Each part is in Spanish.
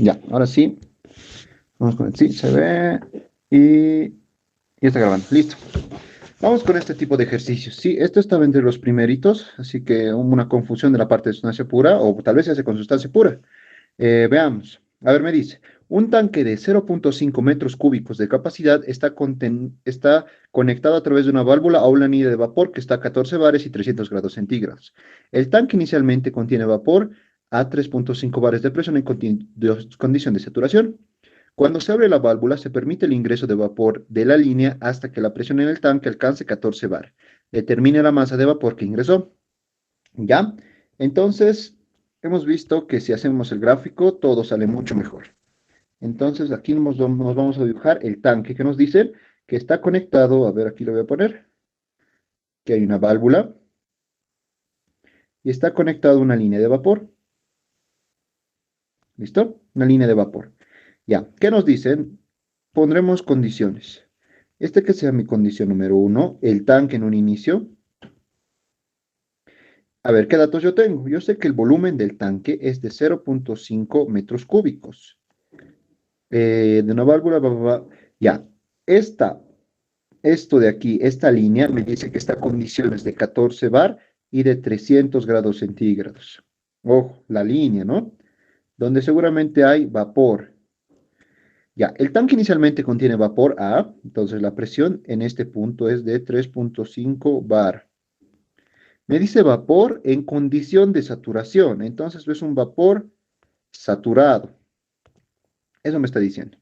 Ya, ahora sí. Vamos con el sí, se ve. Y está grabando. Listo. Vamos con este tipo de ejercicios. Sí, esto estaba entre los primeritos, así que hubo una confusión de la parte de sustancia pura, o tal vez se hace con sustancia pura. Veamos. A ver, me dice, un tanque de 0,5 metros cúbicos de capacidad está conectado a través de una válvula a una línea de vapor que está a 14 bares y 300 grados centígrados. El tanque inicialmente contiene vapor a 3,5 bares de presión en condición de saturación. Cuando se abre la válvula, se permite el ingreso de vapor de la línea hasta que la presión en el tanque alcance 14 bar. Determine la masa de vapor que ingresó. ¿Ya? Entonces, hemos visto que si hacemos el gráfico, todo sale mucho mejor. Entonces, aquí nos vamos a dibujar el tanque que nos dice que está conectado, a ver, aquí lo voy a poner, que hay una válvula y está conectado a una línea de vapor. ¿Listo? Una línea de vapor. Ya, ¿qué nos dicen? Pondremos condiciones. Este que sea mi condición número uno, el tanque en un inicio. A ver, ¿qué datos yo tengo? Yo sé que el volumen del tanque es de 0,5 metros cúbicos. De una válvula, ya. Esta, esto de aquí, esta línea, me dice que está a condiciones de 14 bar y de 300 grados centígrados. Ojo, la línea, ¿no? Donde seguramente hay vapor. Ya, el tanque inicialmente contiene vapor A, entonces la presión en este punto es de 3,5 bar. Me dice vapor en condición de saturación, entonces es un vapor saturado. Eso me está diciendo.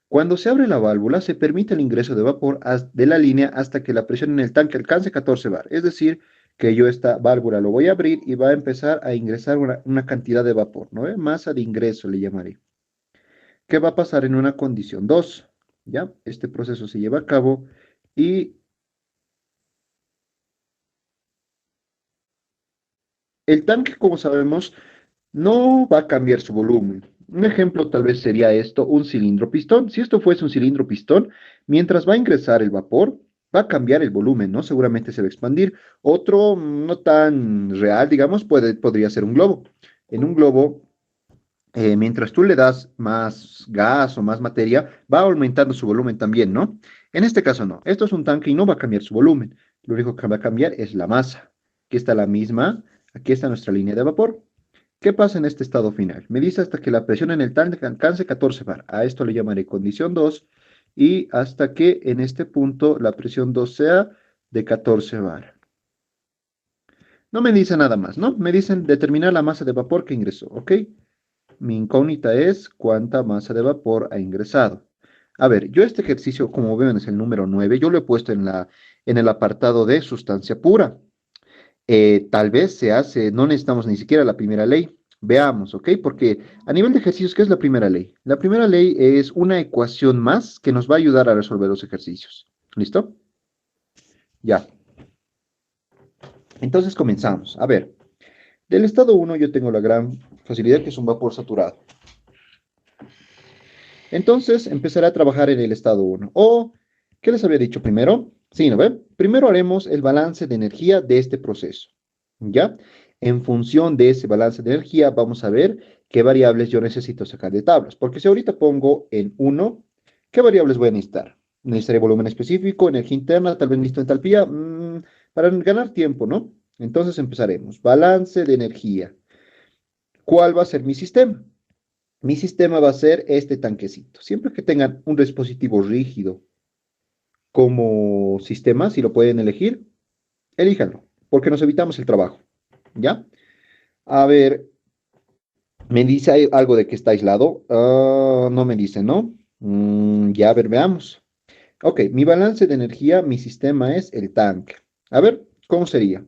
Cuando se abre la válvula, se permite el ingreso de vapor de la línea hasta que la presión en el tanque alcance 14 bar. Es decir, que yo esta válvula lo voy a abrir y va a empezar a ingresar una cantidad de vapor, ¿no? Masa de ingreso le llamaré. ¿Qué va a pasar en una condición 2? ¿Ya? Este proceso se lleva a cabo y el tanque, como sabemos, no va a cambiar su volumen. Un ejemplo tal vez sería esto, un cilindro pistón. Si esto fuese un cilindro pistón, mientras va a ingresar el vapor, va a cambiar el volumen, ¿no? Seguramente se va a expandir. Otro, no tan real, digamos, podría ser un globo. En un globo, mientras tú le das más gas o más materia, va aumentando su volumen también, ¿no? En este caso no. Esto es un tanque y no va a cambiar su volumen. Lo único que va a cambiar es la masa. Aquí está la misma. Aquí está nuestra línea de vapor. ¿Qué pasa en este estado final? Me dice hasta que la presión en el tanque alcance 14 bar. A esto le llamaré condición 2. Y hasta que en este punto la presión 2 sea de 14 bar. No me dice nada más, ¿no? Me dicen determinar la masa de vapor que ingresó, ¿ok? Mi incógnita es cuánta masa de vapor ha ingresado. A ver, yo este ejercicio, como ven, es el número 9. Yo lo he puesto en el apartado de sustancia pura. Tal vez se hace, no necesitamos ni siquiera la primera ley. Veamos, ¿ok? Porque a nivel de ejercicios, ¿qué es la primera ley? La primera ley es una ecuación más que nos va a ayudar a resolver los ejercicios. ¿Listo? Ya. Entonces comenzamos. A ver, del estado uno yo tengo la gran facilidad que es un vapor saturado. Entonces empezaré a trabajar en el estado uno. O, ¿qué les había dicho primero? Sí, ¿no ve? Primero haremos el balance de energía de este proceso. ¿Ya? En función de ese balance de energía, vamos a ver qué variables yo necesito sacar de tablas. Porque si ahorita pongo en uno, ¿qué variables voy a necesitar? Necesitaré volumen específico, energía interna, tal vez necesito entalpía, para ganar tiempo, ¿no? Entonces empezaremos. Balance de energía. ¿Cuál va a ser mi sistema? Mi sistema va a ser este tanquecito. Siempre que tengan un dispositivo rígido como sistema, si lo pueden elegir, elíjanlo, porque nos evitamos el trabajo. ¿Ya? A ver, ¿me dice algo de que está aislado? No me dice, ¿no? Ya, a ver, veamos. Ok, mi balance de energía, mi sistema es el tanque. A ver, ¿cómo sería?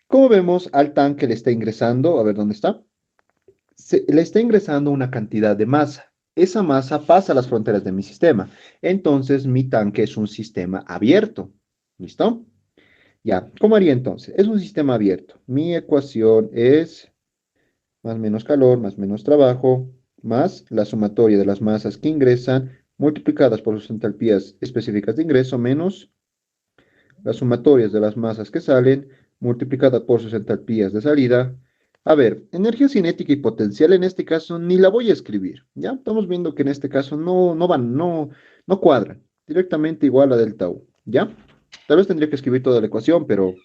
Como vemos, al tanque le está ingresando, a ver dónde está. Le está ingresando una cantidad de masa. Esa masa pasa a las fronteras de mi sistema. Entonces, mi tanque es un sistema abierto. ¿Listo? Ya, ¿cómo haría entonces? Es un sistema abierto. Mi ecuación es más menos calor, más menos trabajo, más la sumatoria de las masas que ingresan multiplicadas por sus entalpías específicas de ingreso, menos las sumatorias de las masas que salen multiplicadas por sus entalpías de salida, A ver, energía cinética y potencial en este caso ni la voy a escribir, ¿ya? Estamos viendo que en este caso no cuadran. Directamente igual a delta U, ¿ya? Tal vez tendría que escribir toda la ecuación, pero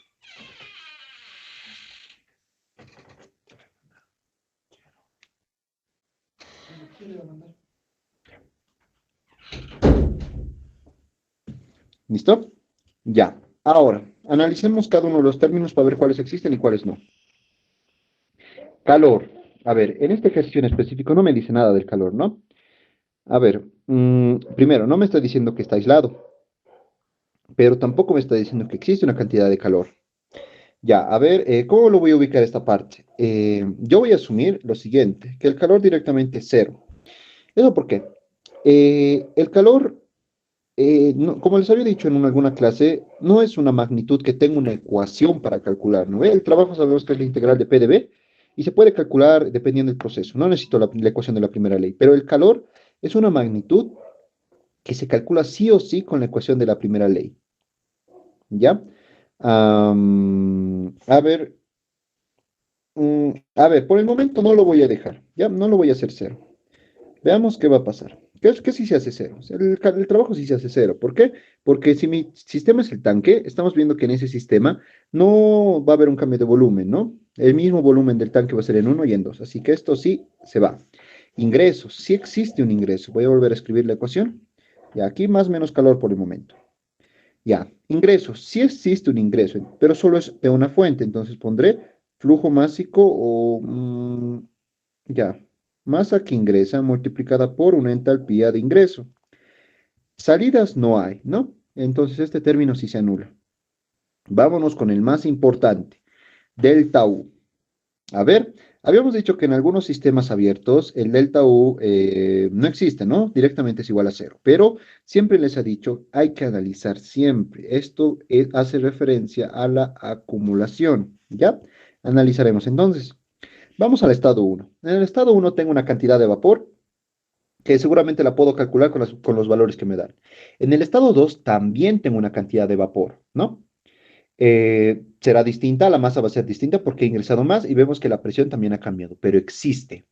¿listo? Ya. Ahora, analicemos cada uno de los términos para ver cuáles existen y cuáles no. Calor. A ver, en este ejercicio en específico no me dice nada del calor, ¿no? A ver, primero, no me está diciendo que está aislado, pero tampoco me está diciendo que existe una cantidad de calor. Ya, a ver, ¿cómo lo voy a ubicar esta parte? Yo voy a asumir lo siguiente, que el calor directamente es cero. ¿Eso por qué? El calor, como les había dicho en alguna clase, no es una magnitud que tenga una ecuación para calcular, ¿no? El trabajo sabemos que es la integral de P de B y se puede calcular dependiendo del proceso. No necesito la ecuación de la primera ley, pero el calor es una magnitud que se calcula sí o sí con la ecuación de la primera ley, ¿ya? A ver, a ver, por el momento no lo voy a dejar, ¿ya? No lo voy a hacer cero. Veamos qué va a pasar. ¿Qué si se hace cero? El trabajo sí se hace cero. ¿Por qué? Porque si mi sistema es el tanque, estamos viendo que en ese sistema no va a haber un cambio de volumen, ¿no? El mismo volumen del tanque va a ser en uno y en 2. Así que esto sí se va. Ingresos. Sí existe un ingreso. Voy a volver a escribir la ecuación. Y aquí más o menos calor por el momento. Ya. Ingresos. Sí existe un ingreso, pero solo es de una fuente. Entonces pondré flujo másico o ya, masa que ingresa multiplicada por una entalpía de ingreso. Salidas no hay, ¿no? Entonces este término sí se anula. Vámonos con el más importante, delta U. A ver, habíamos dicho que en algunos sistemas abiertos el delta U no existe, ¿no? Directamente es igual a cero. Pero siempre les ha dicho, hay que analizar siempre. Esto hace referencia a la acumulación, ¿ya? Analizaremos entonces. Vamos al estado uno. En el estado uno tengo una cantidad de vapor que seguramente la puedo calcular con los valores que me dan. En el estado 2 también tengo una cantidad de vapor, ¿no? Será distinta, la masa va a ser distinta porque he ingresado más y vemos que la presión también ha cambiado, pero existe.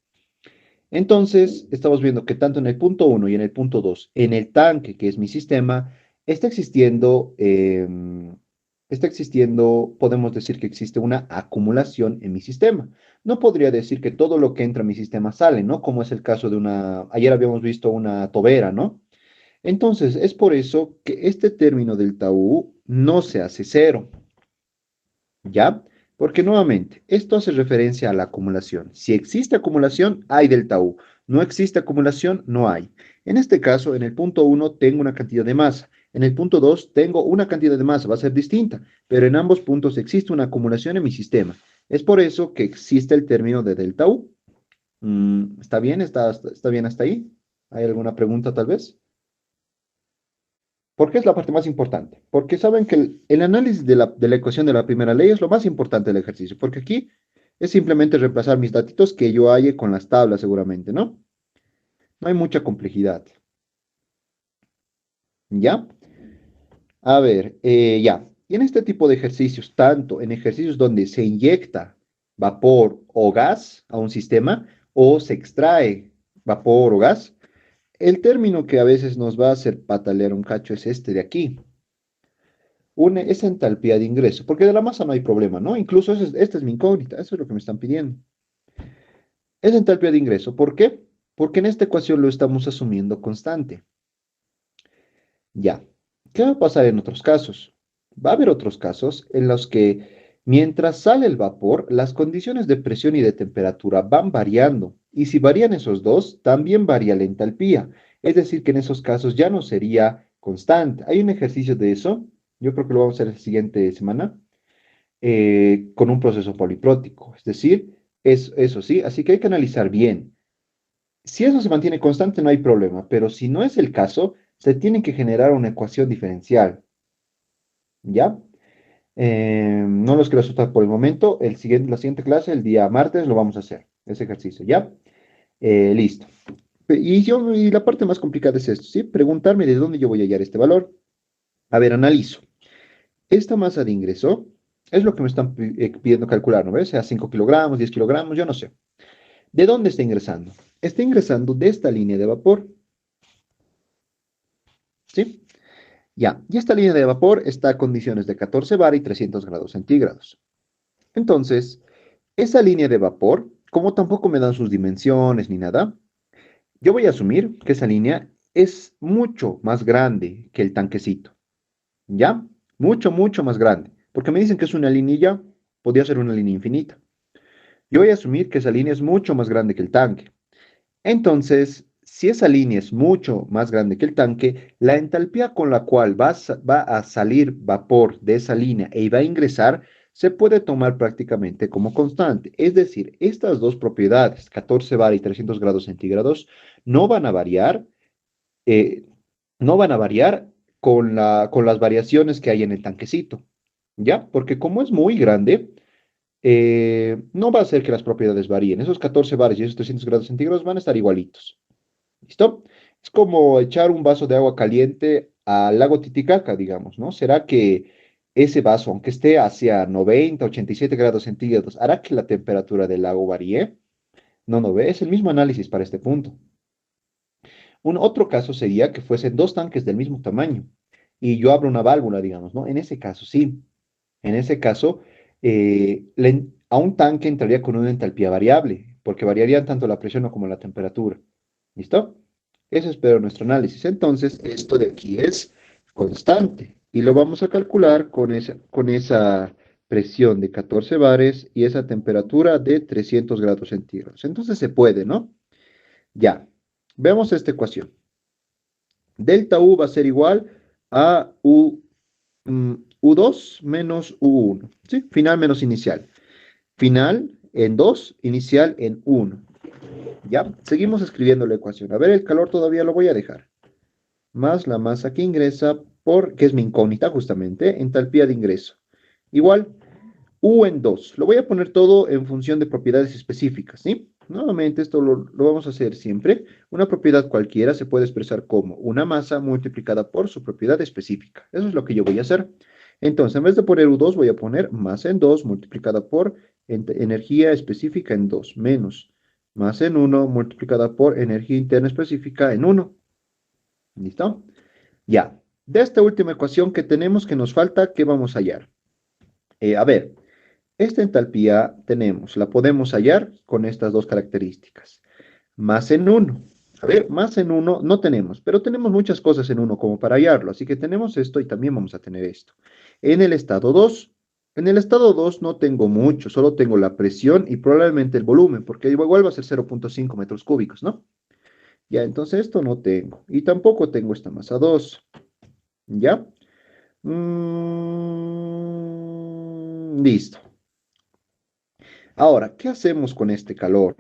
Entonces, estamos viendo que tanto en el punto uno y en el punto 2, en el tanque, que es mi sistema, está existiendo, podemos decir que existe una acumulación en mi sistema. No podría decir que todo lo que entra a mi sistema sale, ¿no? Como es el caso de ayer habíamos visto una tobera, ¿no? Entonces, es por eso que este término del tau no se hace cero. ¿Ya? Porque nuevamente, esto hace referencia a la acumulación. Si existe acumulación, hay delta U. No existe acumulación, no hay. En este caso, en el punto uno tengo una cantidad de masa. En el punto 2 tengo una cantidad de masa, va a ser distinta, pero en ambos puntos existe una acumulación en mi sistema. Es por eso que existe el término de delta U. ¿Está bien? ¿Está bien hasta ahí? ¿Hay alguna pregunta tal vez? ¿Por qué es la parte más importante? Porque saben que el análisis de la ecuación de la primera ley es lo más importante del ejercicio, porque aquí es simplemente reemplazar mis datitos que yo halle con las tablas seguramente, ¿no? No hay mucha complejidad. ¿Ya? A ver, ya. Y en este tipo de ejercicios, tanto en ejercicios donde se inyecta vapor o gas a un sistema o se extrae vapor o gas, el término que a veces nos va a hacer patalear un cacho es este de aquí. Esa entalpía de ingreso, porque de la masa no hay problema, ¿no? Incluso esta es mi incógnita, eso es lo que me están pidiendo. Esa entalpía de ingreso, ¿por qué? Porque en esta ecuación lo estamos asumiendo constante. Ya. ¿Qué va a pasar en otros casos? Va a haber otros casos en los que mientras sale el vapor, las condiciones de presión y de temperatura van variando. Y si varían esos dos, también varía la entalpía. Es decir, que en esos casos ya no sería constante. Hay un ejercicio de eso, yo creo que lo vamos a hacer la siguiente semana, con un proceso poliprótico. Es decir, eso sí, así que hay que analizar bien. Si eso se mantiene constante, no hay problema, pero si no es el caso, se tiene que generar una ecuación diferencial, ¿ya? No los quiero asustar por el momento. La siguiente clase, el día martes, lo vamos a hacer, ese ejercicio, ¿ya? Listo. Y la parte más complicada es esto, ¿sí? Preguntarme de dónde yo voy a hallar este valor. A ver, analizo. Esta masa de ingreso Es lo que me están pidiendo calcular, ¿no ves? Sea 5 kilogramos, 10 kilogramos, yo no sé. ¿De dónde está ingresando? Está ingresando de esta línea de vapor, ¿sí? Ya, y esta línea de vapor está a condiciones de 14 bar y 300 grados centígrados. Entonces, esa línea de vapor, como tampoco me dan sus dimensiones ni nada, yo voy a asumir que esa línea es mucho más grande que el tanquecito, ¿ya? Mucho, mucho más grande. Porque me dicen que es una línea, podría ser una línea infinita. Yo voy a asumir que esa línea es mucho más grande que el tanque. Entonces, si esa línea es mucho más grande que el tanque, la entalpía con la cual va a salir vapor de esa línea y va a ingresar se puede tomar prácticamente como constante. Es decir, estas dos propiedades, 14 bar y 300 grados centígrados, no van a variar, eh, no van a variar con las variaciones que hay en el tanquecito, ¿ya? Porque como es muy grande, no va a hacer que las propiedades varíen. Esos 14 bares y esos 300 grados centígrados van a estar igualitos. ¿Listo? Es como echar un vaso de agua caliente al lago Titicaca, digamos, ¿no? ¿Será que ese vaso, aunque esté hacia 90, 87 grados centígrados, hará que la temperatura del lago varíe? No, no ve, es el mismo análisis para este punto. Un otro caso sería que fuesen dos tanques del mismo tamaño y yo abro una válvula, digamos, ¿no? En ese caso, sí. En ese caso, a un tanque entraría con una entalpía variable, porque variarían tanto la presión como la temperatura. ¿Listo? Eso es pero nuestro análisis. Entonces, esto de aquí es constante y lo vamos a calcular con esa presión de 14 bares y esa temperatura de 300 grados centígrados. Entonces se puede, ¿no? Ya. Veamos esta ecuación. Delta U va a ser igual a U2 menos U1, ¿sí? Final menos inicial. Final en 2, inicial en 1. ¿Ya? Seguimos escribiendo la ecuación. A ver, el calor todavía lo voy a dejar. Más la masa que ingresa que es mi incógnita justamente, entalpía de ingreso. Igual, U en 2. Lo voy a poner todo en función de propiedades específicas, ¿sí? Nuevamente, esto lo vamos a hacer siempre. Una propiedad cualquiera se puede expresar como una masa multiplicada por su propiedad específica. Eso es lo que yo voy a hacer. Entonces, en vez de poner U2, voy a poner masa en 2 multiplicada por energía específica en 2 menos masa en 1 multiplicada por energía interna específica en 1. ¿Listo? Ya. De esta última ecuación que tenemos que nos falta, ¿qué vamos a hallar? A ver, esta entalpía la podemos hallar con estas dos características. Más en uno. A ver, más en uno no tenemos, pero tenemos muchas cosas en uno como para hallarlo. Así que tenemos esto y también vamos a tener esto. En el estado 2, en el estado 2 no tengo mucho, solo tengo la presión y probablemente el volumen, porque igual va a ser 0,5 metros cúbicos, ¿no? Ya, entonces esto no tengo. Y tampoco tengo esta masa 2. ¿Ya? Listo. Ahora, ¿qué hacemos con este calor?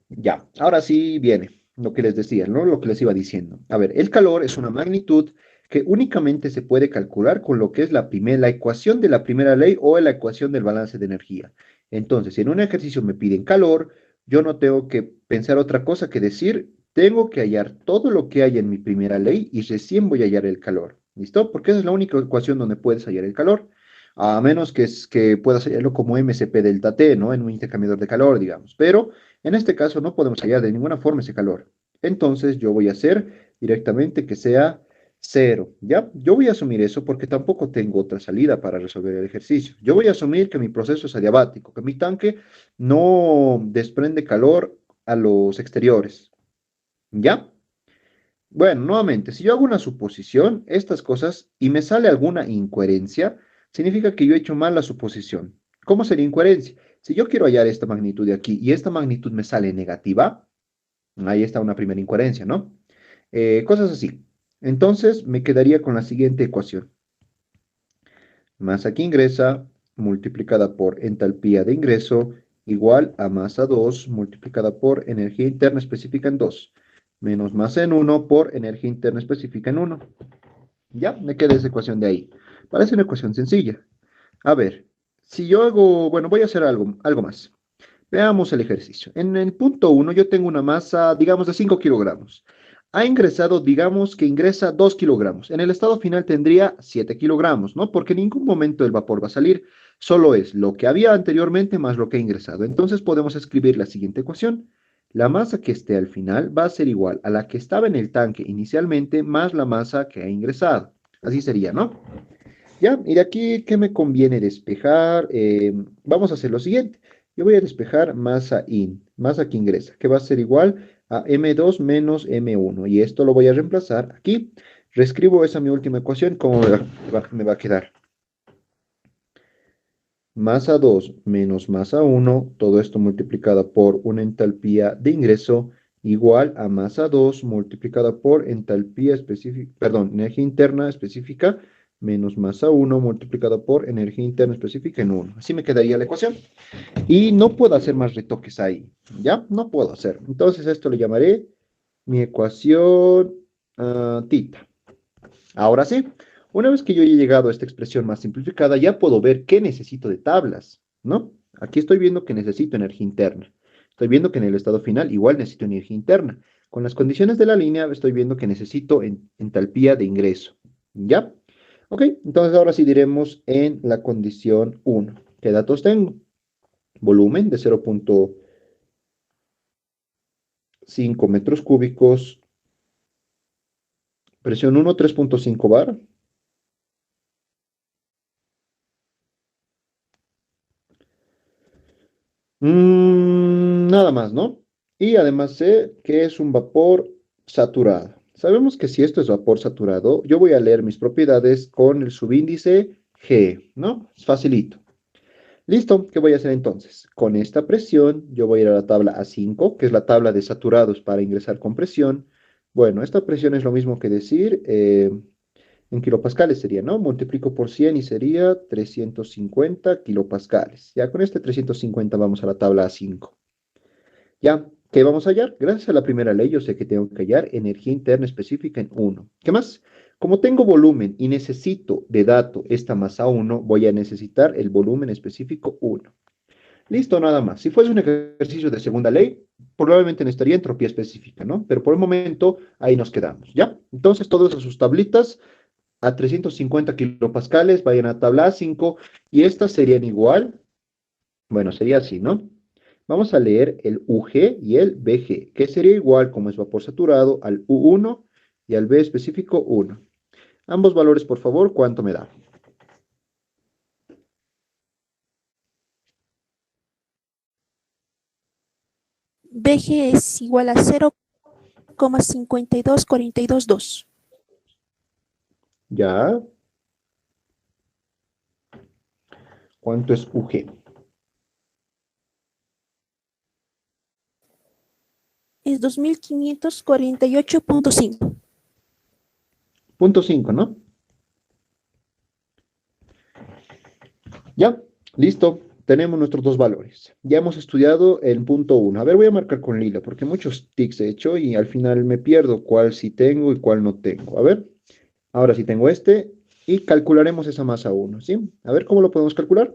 Ya, ahora sí viene lo que les decía, ¿no? Lo que les iba diciendo. A ver, el calor es una magnitud que únicamente se puede calcular con lo que es la ecuación de la primera ley o la ecuación del balance de energía. Entonces, si en un ejercicio me piden calor, yo no tengo que pensar otra cosa que decir, tengo que hallar todo lo que hay en mi primera ley y recién voy a hallar el calor. ¿Listo? Porque esa es la única ecuación donde puedes hallar el calor. A menos que puedas hallarlo como MCP delta T, ¿no? En un intercambiador de calor, digamos. Pero en este caso no podemos hallar de ninguna forma ese calor. Entonces yo voy a hacer directamente que sea cero, ¿ya? Yo voy a asumir eso porque tampoco tengo otra salida para resolver el ejercicio. Yo voy a asumir que mi proceso es adiabático, que mi tanque no desprende calor a los exteriores, ¿ya? Bueno, nuevamente, si yo hago una suposición, estas cosas, y me sale alguna incoherencia, significa que yo he hecho mal la suposición. ¿Cómo sería incoherencia? Si yo quiero hallar esta magnitud de aquí y esta magnitud me sale negativa, ahí está una primera incoherencia, ¿no? Cosas así. Entonces me quedaría con la siguiente ecuación. Masa que ingresa multiplicada por entalpía de ingreso igual a masa 2 multiplicada por energía interna específica en 2 menos masa en 1 por energía interna específica en 1. Ya, me queda esa ecuación de ahí. Parece una ecuación sencilla. A ver, si yo hago, bueno, voy a hacer algo más. Veamos el ejercicio. En el punto 1 yo tengo una masa, digamos, de 5 kilogramos. ha ingresado, digamos que ingresa 2 kilogramos. En el estado final tendría 7 kilogramos, ¿no? Porque en ningún momento el vapor va a salir, solo es lo que había anteriormente más lo que ha ingresado. Entonces podemos escribir la siguiente ecuación. La masa que esté al final va a ser igual a la que estaba en el tanque inicialmente más la masa que ha ingresado. Así sería, ¿no? Ya, y de aquí, ¿qué me conviene despejar? Vamos a hacer lo siguiente. Yo voy a despejar masa in, masa que ingresa, que va a ser igual a M2 menos M1. Y esto lo voy a reemplazar aquí. Reescribo esa mi última ecuación, ¿cómo me va a quedar? Masa 2 menos masa 1, todo esto multiplicado por una entalpía de ingreso igual a masa 2 multiplicada por entalpía específica, perdón, energía interna específica menos masa 1 multiplicada por energía interna específica en 1. Así me quedaría la ecuación. Y no puedo hacer más retoques ahí, ¿ya? No puedo hacer. Entonces esto le llamaré mi ecuación tita. Ahora sí, una vez que yo haya llegado a esta expresión más simplificada, ya puedo ver qué necesito de tablas, ¿no? Aquí estoy viendo que necesito energía interna. Estoy viendo que en el estado final igual necesito energía interna. Con las condiciones de la línea estoy viendo que necesito entalpía de ingreso. ¿Ya? Ok, entonces ahora sí diremos en la condición 1. ¿Qué datos tengo? Volumen de 0.5 metros cúbicos. Presión 1, 3.5 bar. Nada más, ¿no? Y además sé que es un vapor saturado. Sabemos que si esto es vapor saturado, yo voy a leer mis propiedades con el subíndice G, ¿no? Es facilito. Listo, ¿qué voy a hacer entonces? Con esta presión, yo voy a ir a la tabla A5, que es la tabla de saturados para ingresar con presión. Bueno, esta presión es lo mismo que decir, en kilopascales sería, ¿no? Multiplico por 100 y sería 350 kilopascales. Ya con este 350 vamos a la tabla A5. Ya, ¿qué vamos a hallar? Gracias a la primera ley, yo sé que tengo que hallar energía interna específica en 1. ¿Qué más? Como tengo volumen y necesito de dato esta masa 1, voy a necesitar el volumen específico 1. Listo, nada más. Si fuese un ejercicio de segunda ley, probablemente necesitaría entropía específica, ¿no? Pero por el momento ahí nos quedamos, ¿ya? Entonces, todas sus tablitas a 350 kilopascales, vayan a tabla A5 y estas serían igual, bueno, sería así, ¿no? Vamos a leer el UG y el BG, que sería igual, como es vapor saturado, al U1 y al B específico 1. Ambos valores, por favor, ¿cuánto me da? BG es igual a 0,52422. ¿Ya? ¿Cuánto es UG? Es 2548.5. Punto 5, ¿no? Ya, listo. Tenemos nuestros dos valores. Ya hemos estudiado el punto 1. A ver, voy a marcar con lila porque muchos tics he hecho y al final me pierdo cuál sí tengo y cuál no tengo. A ver, ahora sí tengo este y calcularemos esa masa 1, ¿sí? A ver cómo lo podemos calcular.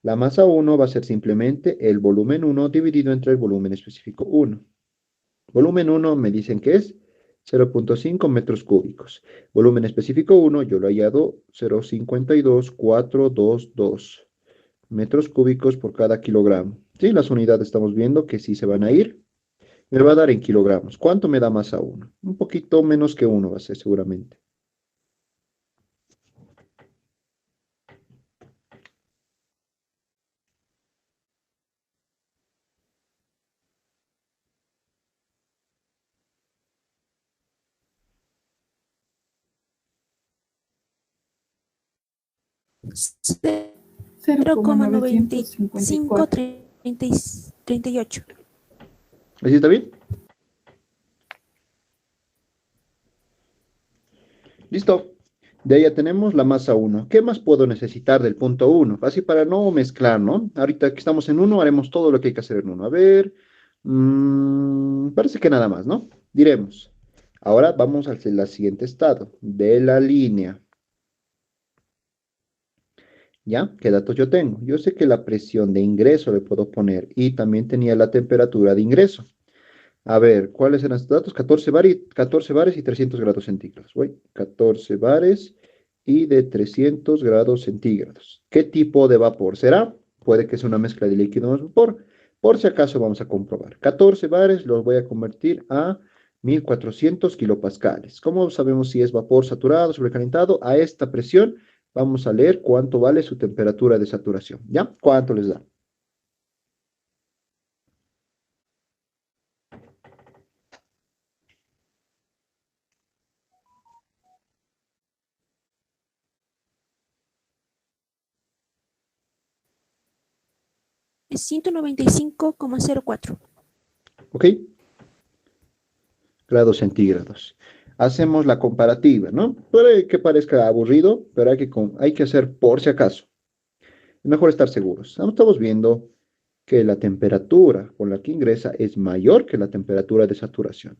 La masa 1 va a ser simplemente el volumen 1 dividido entre el volumen específico 1. Volumen 1 me dicen que es 0.5 metros cúbicos. Volumen específico 1 yo lo he hallado 0,52422 metros cúbicos por cada kilogramo. Sí, las unidades estamos viendo que sí se van a ir. Me va a dar en kilogramos. ¿Cuánto me da masa 1? Un poquito menos que 1 va a ser seguramente. Cero coma 38. ¿Así está bien? Listo. De ahí ya tenemos la masa 1. ¿Qué más puedo necesitar del punto 1? Así para no mezclar, ¿no? Ahorita que estamos en 1, haremos todo lo que hay que hacer en 1. A ver, parece que nada más, ¿no? Diremos. Ahora vamos al siguiente estado de la línea. ¿Ya? ¿Qué datos yo tengo? Yo sé que la presión de ingreso le puedo poner y también tenía la temperatura de ingreso. A ver, ¿cuáles eran estos datos? 14 bares y 300 grados centígrados. Voy, 14 bares y de 300 grados centígrados. ¿Qué tipo de vapor será? Puede que sea una mezcla de líquido más vapor. Por si acaso vamos a comprobar. 14 bares los voy a convertir a 1400 kilopascales. ¿Cómo sabemos si es vapor saturado, sobrecalentado? A esta presión vamos a leer cuánto vale su temperatura de saturación. ¿Ya? ¿Cuánto les da? Es 195,04. ¿Ok? Grados centígrados. Hacemos la comparativa, ¿no? Puede que parezca aburrido, pero hay que hacer por si acaso. Es mejor estar seguros. Estamos viendo que la temperatura con la que ingresa es mayor que la temperatura de saturación.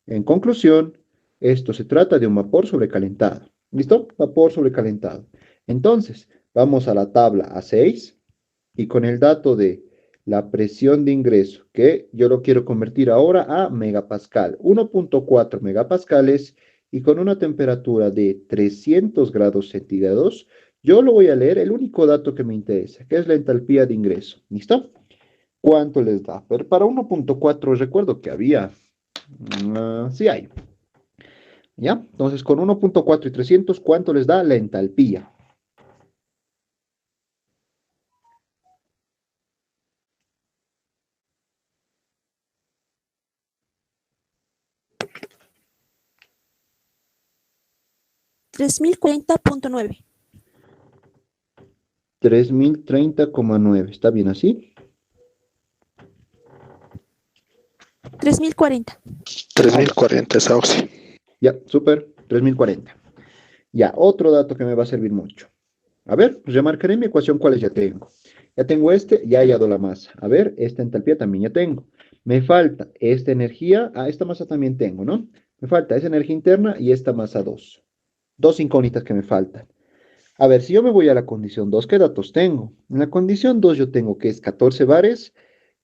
En conclusión, esto se trata de un vapor sobrecalentado. ¿Listo? Vapor sobrecalentado. Entonces, vamos a la tabla A6 y con el dato de la presión de ingreso, que yo lo quiero convertir ahora a megapascal, 1.4 megapascales y con una temperatura de 300 grados centígrados, yo lo voy a leer el único dato que me interesa, que es la entalpía de ingreso. ¿Listo? ¿Cuánto les da? Pero para 1.4 recuerdo que había, sí hay. ¿Ya? Entonces con 1.4 y 300, ¿cuánto les da la entalpía? 3040,9. 3030,9. ¿Está bien así? 3040. 3040 es Auxi. Ya, súper, 3040. Ya, otro dato que me va a servir mucho. A ver, remarcaré mi ecuación cuáles ya tengo. Ya tengo este, ya he hallado la masa. A ver, esta entalpía también ya tengo. Me falta esta energía, esta masa también tengo, ¿no? Me falta esa energía interna y esta masa 2. Dos incógnitas que me faltan. A ver, si yo me voy a la condición 2, ¿qué datos tengo? En la condición 2 yo tengo que es 14 bares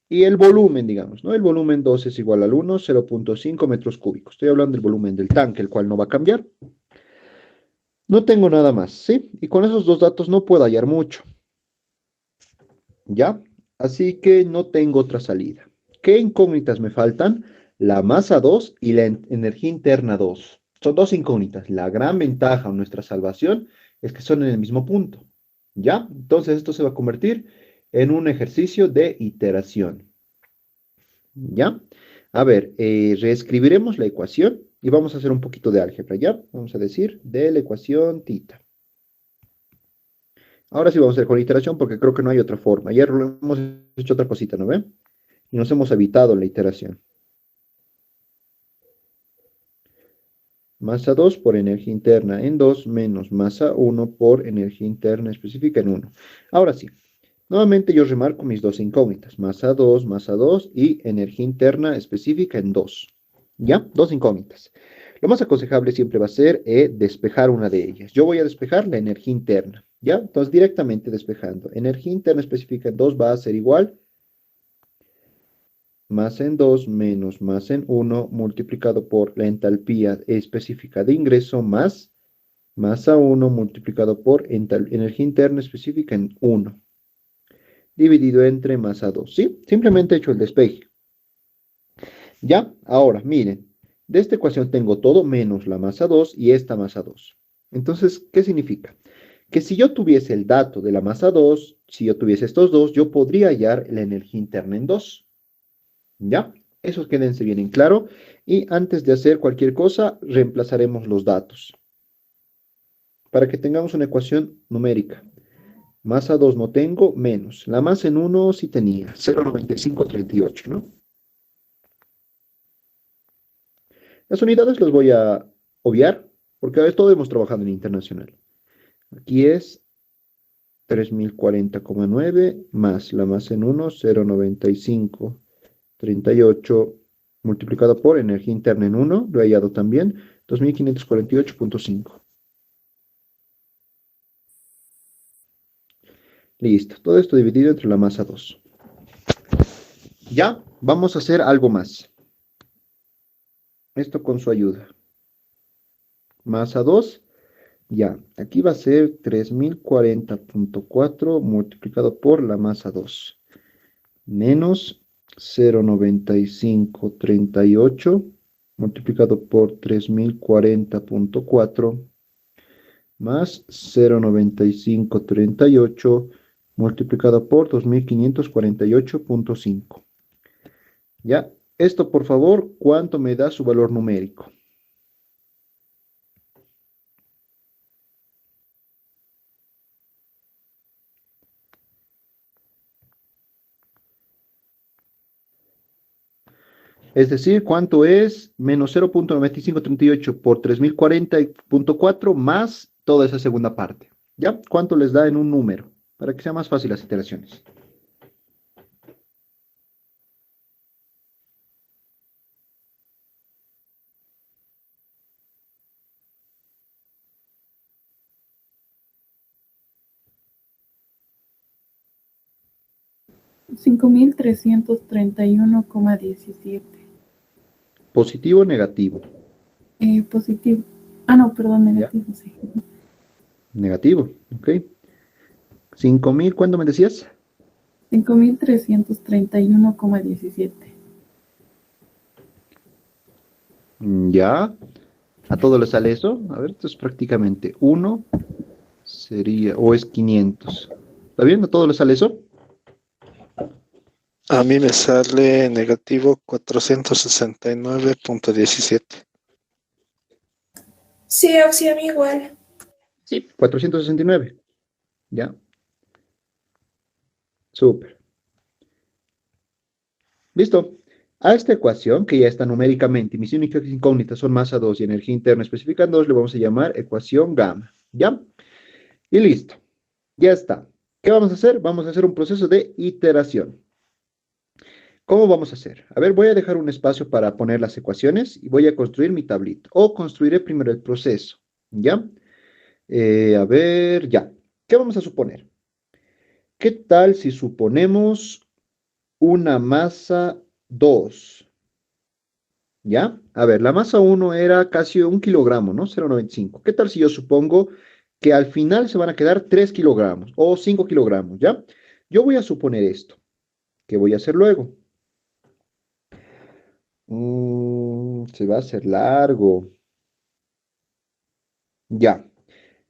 y el volumen, digamos, ¿no? El volumen 2 es igual al 1, 0.5 metros cúbicos. Estoy hablando del volumen del tanque, el cual no va a cambiar. No tengo nada más, ¿sí? Y con esos dos datos no puedo hallar mucho, ¿ya? Así que no tengo otra salida. ¿Qué incógnitas me faltan? La masa 2 y la energía interna 2. Son dos incógnitas. La gran ventaja o nuestra salvación es que son en el mismo punto, ¿ya? Entonces esto se va a convertir en un ejercicio de iteración, ¿ya? A ver, reescribiremos la ecuación y vamos a hacer un poquito de álgebra, ¿ya? Vamos a decir de la ecuación tita. Ahora sí vamos a hacer con iteración porque creo que no hay otra forma. Ayer lo hemos hecho otra cosita, ¿no ven? Y nos hemos evitado la iteración. Masa 2 por energía interna en 2 menos masa 1 por energía interna específica en 1. Ahora sí, nuevamente yo remarco mis dos incógnitas. Masa 2 y energía interna específica en 2. ¿Ya? Dos incógnitas. Lo más aconsejable siempre va a ser despejar una de ellas. Yo voy a despejar la energía interna. ¿Ya? Entonces directamente despejando. Energía interna específica en 2 va a ser igual masa en 2 menos masa en 1 multiplicado por la entalpía específica de ingreso más masa 1 multiplicado por energía interna específica en 1 dividido entre masa 2. ¿Sí? Simplemente he hecho el despeje. Ya, ahora miren, de esta ecuación tengo todo menos la masa 2 y esta masa 2. Entonces, ¿qué significa? Que si yo tuviese el dato de la masa 2, si yo tuviese estos dos, yo podría hallar la energía interna en 2. ¿Ya? Eso quédense bien en claro. Y antes de hacer cualquier cosa, reemplazaremos los datos. Para que tengamos una ecuación numérica. Masa 2 no tengo, menos. La masa en 1 sí tenía, 0,9538, ¿no? Las unidades las voy a obviar, porque todo hemos trabajado en internacional. Aquí es 3040,9 más la masa en 1, 0,9538 multiplicado por energía interna en 1, lo he hallado también, 2548,5. Listo, todo esto dividido entre la masa 2. Ya, vamos a hacer algo más. esto con su ayuda. Masa 2, ya, aquí va a ser 3040.4 multiplicado por la masa 2, menos 0,9538 multiplicado por 3040.4 más 0,9538 multiplicado por 2548.5. Ya, esto por favor, ¿cuánto me da su valor numérico? Es decir, ¿cuánto es menos 0,9538 por 3040.4 más toda esa segunda parte? ¿Ya? ¿Cuánto les da en un número? Para que sea más fácil las iteraciones. Cinco mil trescientos treinta y 5.331,17. ¿Positivo o negativo? Positivo. Ah, no, perdón, ¿Ya? negativo, sí. Negativo, ok. 5.000, ¿cuánto me decías? 5.331,17. Ya. ¿A todo le sale eso? A ver, esto es prácticamente 1 sería, o es 500. ¿Está bien? ¿A todo le sale eso? A mí me sale negativo 469.17. Sí, Oxy, a mí igual. Sí. 469. Ya. Súper. Listo. A esta ecuación, que ya está numéricamente, y mis únicas incógnitas son masa 2 y energía interna específica en 2, le vamos a llamar ecuación gamma. ¿Ya? Y listo. Ya está. ¿Qué vamos a hacer? Vamos a hacer un proceso de iteración. ¿Cómo vamos a hacer? A ver, voy a dejar un espacio para poner las ecuaciones y voy a construir mi tablito. O construiré primero el proceso. ¿Ya? A ver, ya. ¿Qué vamos a suponer? ¿Qué tal si suponemos una masa 2? ¿Ya? A ver, la masa 1 era casi 1 kilogramo, ¿no? 0,95. ¿Qué tal si yo supongo que al final se van a quedar 3 kilogramos o 5 kilogramos? ¿Ya? Yo voy a suponer esto. ¿Qué voy a hacer luego? Se va a hacer largo. Ya,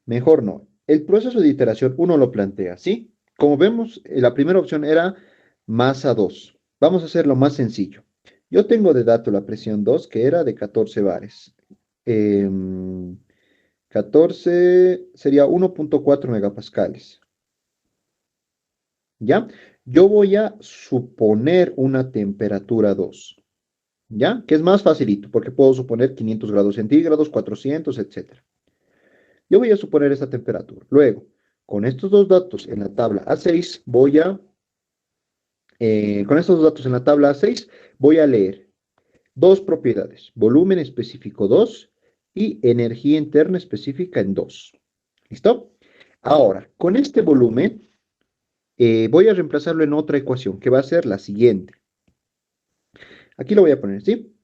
mejor no. El proceso de iteración uno lo plantea, ¿sí? Como vemos, la primera opción era masa 2. Vamos a hacerlo más sencillo. Yo tengo de dato la presión 2 que era de 14 bares. Em, 14 sería 1,4 megapascales. ¿Ya? Yo voy a suponer una temperatura 2. ¿Ya? Que es más facilito, porque puedo suponer 500 grados centígrados, 400, etcétera. Yo voy a suponer esta temperatura. Luego, con estos dos datos en la tabla A6, con estos dos datos en la tabla A6, voy a leer dos propiedades, volumen específico 2 y energía interna específica en 2. ¿Listo? Ahora, con este volumen, voy a reemplazarlo en otra ecuación, que va a ser la siguiente. Aquí lo voy a poner, ¿sí?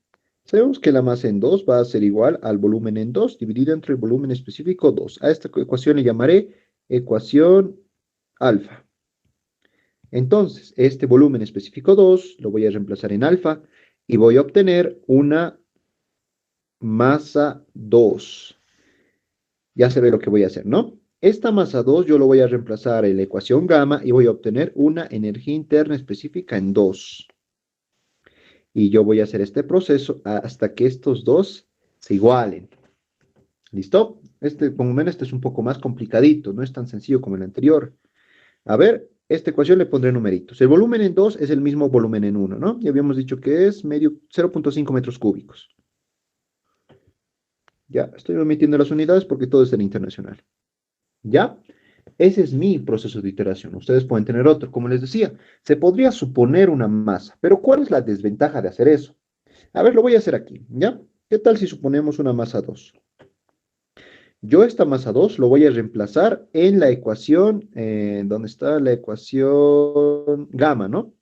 Sabemos que la masa en 2 va a ser igual al volumen en 2 dividido entre el volumen específico 2. A esta ecuación le llamaré ecuación alfa. Entonces, este volumen específico 2 lo voy a reemplazar en alfa y voy a obtener una masa 2. Ya se ve lo que voy a hacer, ¿no? Esta masa 2 yo lo voy a reemplazar en la ecuación gamma y voy a obtener una energía interna específica en 2. Y yo voy a hacer este proceso hasta que estos dos se igualen. ¿Listo? Como ven, este es un poco más complicadito, no es tan sencillo como el anterior. A ver, esta ecuación le pondré numeritos. El volumen en 2 es el mismo volumen en 1, ¿no? Ya habíamos dicho que es medio 0,5 metros cúbicos. Ya, estoy omitiendo las unidades porque todo es en internacional. ¿Ya? Ese es mi proceso de iteración. Ustedes pueden tener otro. Como les decía, se podría suponer una masa, pero ¿cuál es la desventaja de hacer eso? A ver, lo voy a hacer aquí, ¿ya? ¿Qué tal si suponemos una masa 2? Yo esta masa 2 lo voy a reemplazar en la ecuación, ¿dónde está la ecuación gamma, no?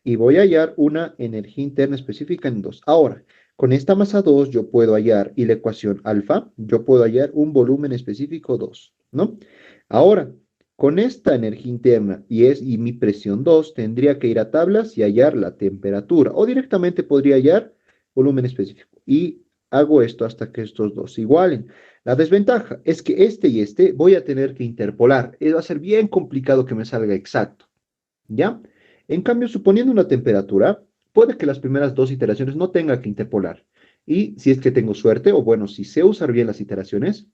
y voy a hallar una energía interna específica en 2. Ahora, con esta masa 2 yo puedo hallar, y la ecuación alfa, yo puedo hallar un volumen específico 2, ¿no? Ahora, con esta energía interna y mi presión 2, tendría que ir a tablas y hallar la temperatura, o directamente podría hallar volumen específico. Y hago esto hasta que estos dos se igualen. La desventaja es que este y este voy a tener que interpolar. Va a ser bien complicado que me salga exacto, ¿ya? En cambio, suponiendo una temperatura, puede que las primeras dos iteraciones no tenga que interpolar. Y si es que tengo suerte, o bueno, si sé usar bien las iteraciones,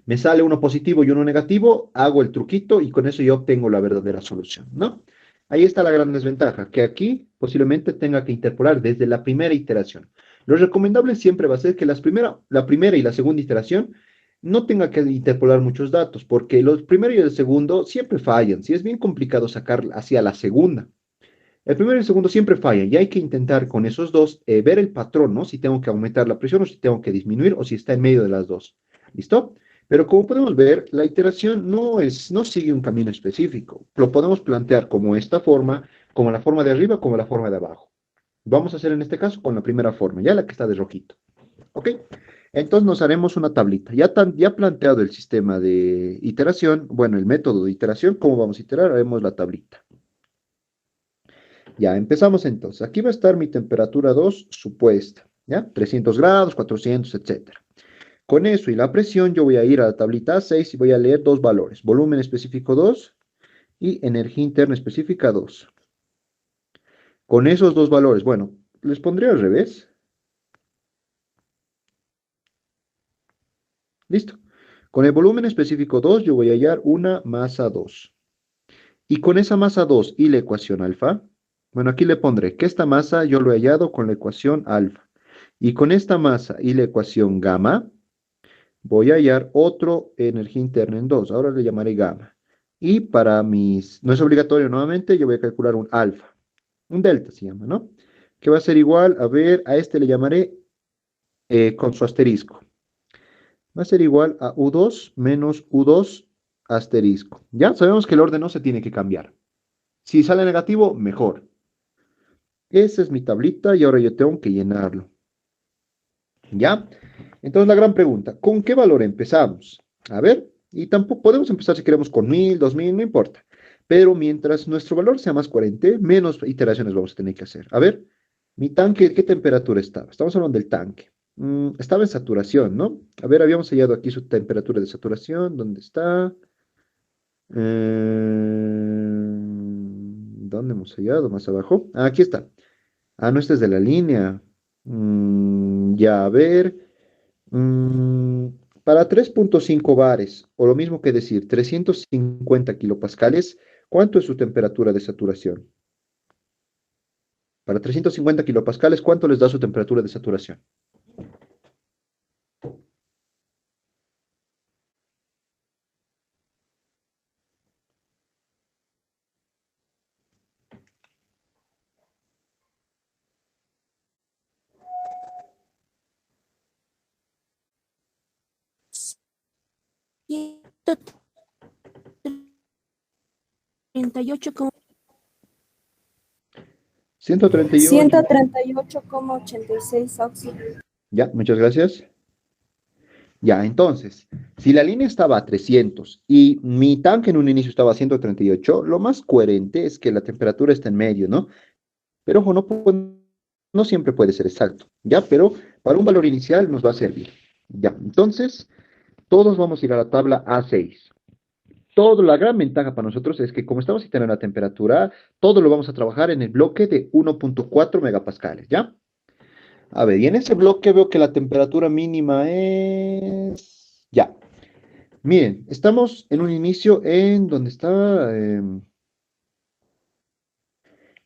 me sale uno positivo y uno negativo, hago el truquito y con eso yo obtengo la verdadera solución, ¿no? Ahí está la gran desventaja, que aquí posiblemente tenga que interpolar desde la primera iteración. Lo recomendable siempre va a ser que la primera y la segunda iteración no tenga que interpolar muchos datos, porque los primero y el segundo siempre fallan. Si es bien complicado sacar hacia la segunda. El primero y el segundo siempre fallan y hay que intentar con esos dos ver el patrón, ¿no? Si tengo que aumentar la presión o si tengo que disminuir o si está en medio de las dos. ¿Listo? Pero como podemos ver, la iteración no sigue un camino específico. Lo podemos plantear como esta forma, como la forma de arriba, como la forma de abajo. Vamos a hacer en este caso con la primera forma, ya la que está de rojito. ¿Ok? Entonces nos haremos una tablita. Ya planteado el sistema de iteración, bueno, el método de iteración, cómo vamos a iterar, haremos la tablita. Ya, empezamos entonces. Aquí va a estar mi temperatura 2 supuesta, ¿ya? 300 grados, 400, etcétera. Con eso y la presión, yo voy a ir a la tablita A6 y voy a leer dos valores. Volumen específico 2 y energía interna específica 2. Con esos dos valores, bueno, les pondré al revés. Listo. Con el volumen específico 2, yo voy a hallar una masa 2. Y con esa masa 2 y la ecuación alfa, bueno, aquí le pondré que esta masa yo lo he hallado con la ecuación alfa. Y con esta masa y la ecuación gamma, voy a hallar otro energía interna en 2. Ahora le llamaré gamma. Y para no es obligatorio nuevamente, yo voy a calcular un alfa. Un delta se llama, ¿no? Que va a ser igual, a ver, a este le llamaré con su asterisco. Va a ser igual a U2 menos U2 asterisco. Ya sabemos que el orden no se tiene que cambiar. Si sale negativo, mejor. Esa es mi tablita y ahora yo tengo que llenarlo. ¿Ya? Entonces la gran pregunta, ¿con qué valor empezamos? A ver, y tampoco podemos empezar si queremos con 1000, 2000, no importa. Pero mientras nuestro valor sea más coherente, menos iteraciones vamos a tener que hacer. A ver, mi tanque, ¿qué temperatura estaba? Estamos hablando del tanque. Estaba en saturación, ¿no? A ver, habíamos hallado aquí su temperatura de saturación. ¿Dónde está? ¿Dónde hemos hallado? Más abajo. Ah, aquí está. Ah, no, esta es de la línea. Ya, a ver. Mm, para 3.5 bares, o lo mismo que decir, 350 kilopascales, ¿cuánto es su temperatura de saturación? Para 350 kilopascales, ¿cuánto les da su temperatura de saturación? Ciento 38 como 138. 138,86 óxido. Ya, muchas gracias. Ya, entonces, si la línea estaba a 300 y mi tanque en un inicio estaba a 138, lo más coherente es que la temperatura está en medio, ¿no? Pero ojo, no siempre puede ser exacto, ¿ya? Pero para un valor inicial nos va a servir. Ya, entonces, todos vamos a ir a la tabla A6. La gran ventaja para nosotros es que como estamos iterando la temperatura, todo lo vamos a trabajar en el bloque de 1.4 megapascales, ¿ya? A ver, y en ese bloque veo que la temperatura mínima es... Ya. Miren, estamos en un inicio en donde está... en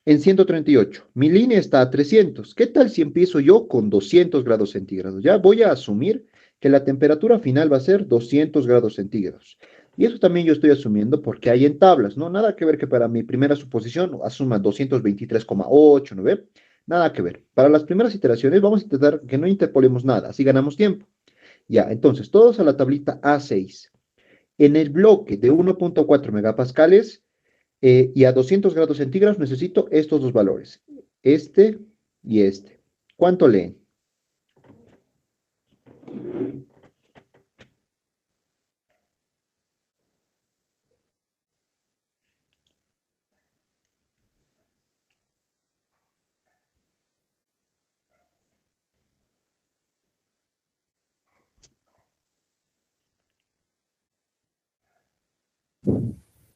138. Mi línea está a 300. ¿Qué tal si empiezo yo con 200 grados centígrados? Ya voy a asumir que la temperatura final va a ser 200 grados centígrados. Y eso también yo estoy asumiendo porque hay en tablas, ¿no? Nada que ver que para mi primera suposición asuma 223,8, ¿no ve? Nada que ver. Para las primeras iteraciones vamos a intentar que no interpolemos nada, así ganamos tiempo. Ya, entonces, todos a la tablita A6. En el bloque de 1.4 megapascales, Y a 200 grados centígrados necesito estos dos valores, este y este. ¿Cuánto leen?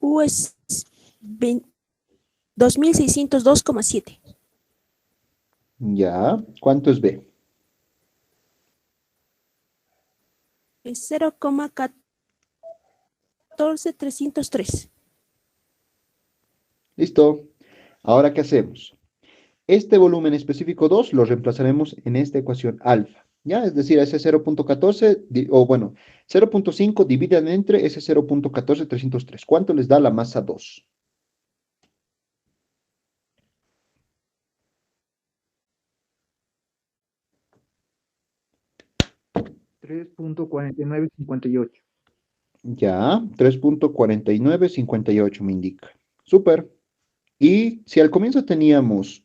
U es 2602,7. Ya, ¿cuánto es B? Es 0,14303. Listo. Ahora, ¿qué hacemos? Este volumen específico 2 lo reemplazaremos en esta ecuación alfa, ¿ya? Es decir, ese 0,14, o bueno, 0,5 dividido entre ese 0,14303. ¿Cuánto les da la masa 2? 3.4958. Ya, 3,4958 me indica. Súper. Y si al comienzo teníamos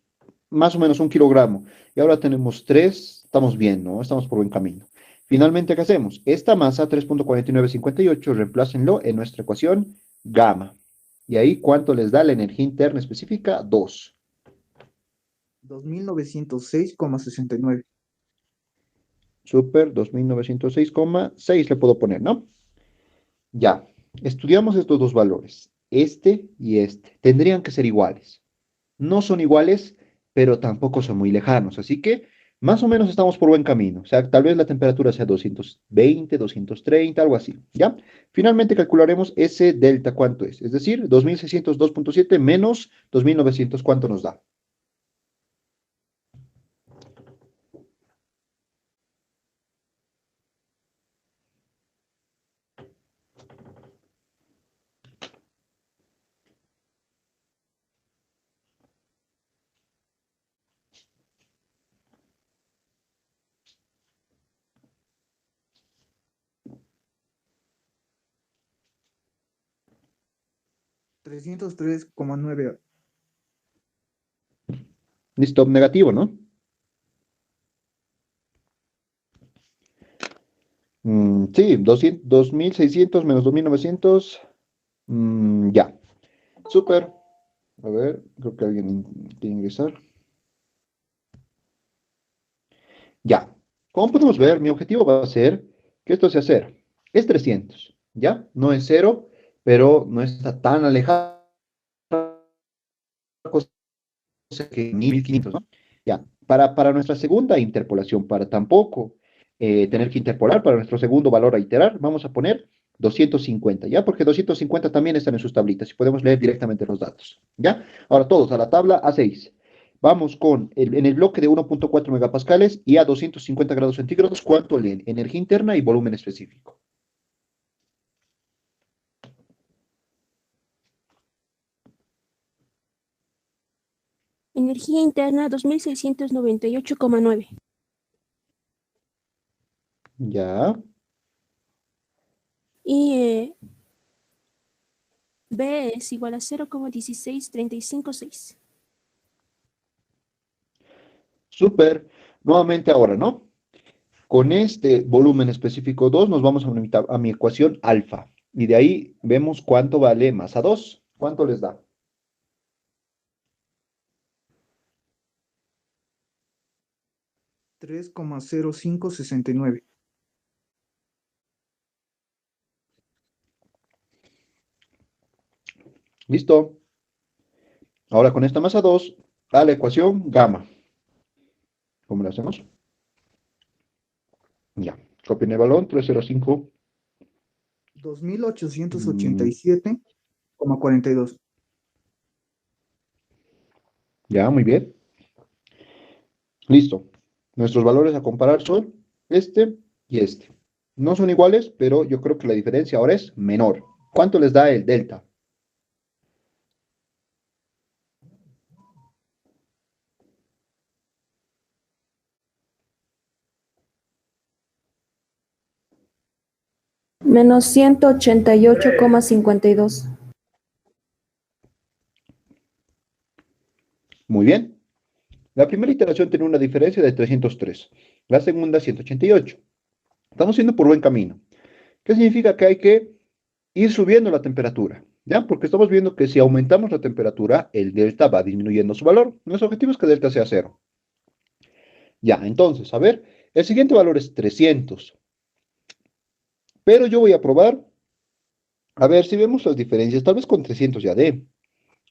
más o menos 1 kilogramo y ahora tenemos 3, estamos bien, ¿no? Estamos por buen camino. Finalmente, ¿qué hacemos? Esta masa 3,4958, reemplácenlo en nuestra ecuación gamma. Y ahí, ¿cuánto les da la energía interna específica? 2. 2906,69. Súper, 2906,6 le puedo poner, ¿no? Ya, estudiamos estos dos valores, este y este. Tendrían que ser iguales. No son iguales, pero tampoco son muy lejanos. Así que más o menos estamos por buen camino. O sea, tal vez la temperatura sea 220, 230, algo así. ¿Ya? Finalmente calcularemos ese delta, ¿cuánto es? Es decir, 2602,7 menos 2900, ¿cuánto nos da? $303,9. Listo, negativo, ¿no? Sí, 200, 2600 menos 2900. Ya, súper. A ver, creo que alguien quiere ingresar. Ya, como podemos ver, mi objetivo va a ser que esto sea cero. Es 300, ¿ya? No es cero, pero no está tan alejado cosa que 1500, ¿no? Ya, para nuestra segunda interpolación, para tampoco tener que interpolar, para nuestro segundo valor a iterar, vamos a poner 250, ¿ya? Porque 250 también están en sus tablitas y podemos leer directamente los datos, ¿ya? Ahora todos a la tabla A6. Vamos con, en el bloque de 1,4 megapascales y a 250 grados centígrados, ¿cuánto leen? Energía interna y volumen específico. Energía interna 2698,9. Ya, Y B es igual a 0,16356. súper. Nuevamente ahora, ¿no? Con este volumen específico 2 nos vamos a mi ecuación alfa. Y de ahí vemos cuánto vale masa 2. ¿Cuánto les da? 3,0569. Listo. Ahora con esta masa 2 a la ecuación gamma. ¿Cómo lo hacemos? Ya. Copien el balón, 305. Dos mil ochocientos ochenta Mm, y siete coma cuarenta y dos. ya, muy bien. Listo. Nuestros valores a comparar son este y este. No son iguales, pero yo creo que la diferencia ahora es menor. ¿Cuánto les da el delta? Menos 188,52. Muy bien. La primera iteración tiene una diferencia de 303. La segunda, 188. Estamos yendo por buen camino. ¿Qué significa? Que hay que ir subiendo la temperatura, ¿ya? Porque estamos viendo que si aumentamos la temperatura, el delta va disminuyendo su valor. Nuestro objetivo es que delta sea cero. Ya, entonces, a ver, el siguiente valor es 300. Pero yo voy a probar, a ver si vemos las diferencias, tal vez con 300 ya dé,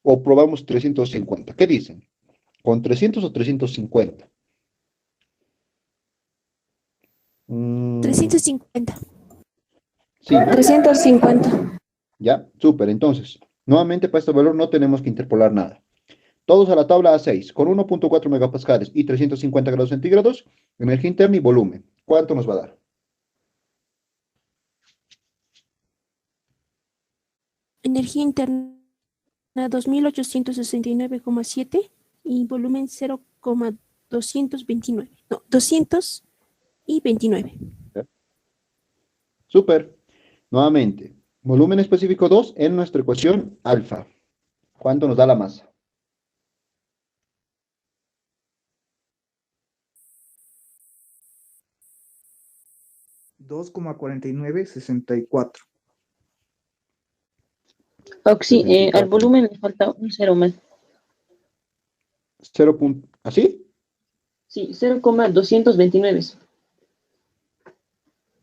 o probamos 350. ¿Qué dicen? ¿Con 300 o 350? 350. Sí, ¿no? 350. Ya, súper. Entonces, nuevamente para este valor no tenemos que interpolar nada. Todos a la tabla A6, con 1.4 megapascales y 350 grados centígrados, energía interna y volumen. ¿Cuánto nos va a dar? Energía interna 2869,7 y volumen 0,229. No, 229. Súper. Nuevamente, volumen específico 2 en nuestra ecuación alfa. ¿Cuánto nos da la masa? 2,4964. Al volumen le falta un cero más. 0. ¿Así? Sí, 0,229.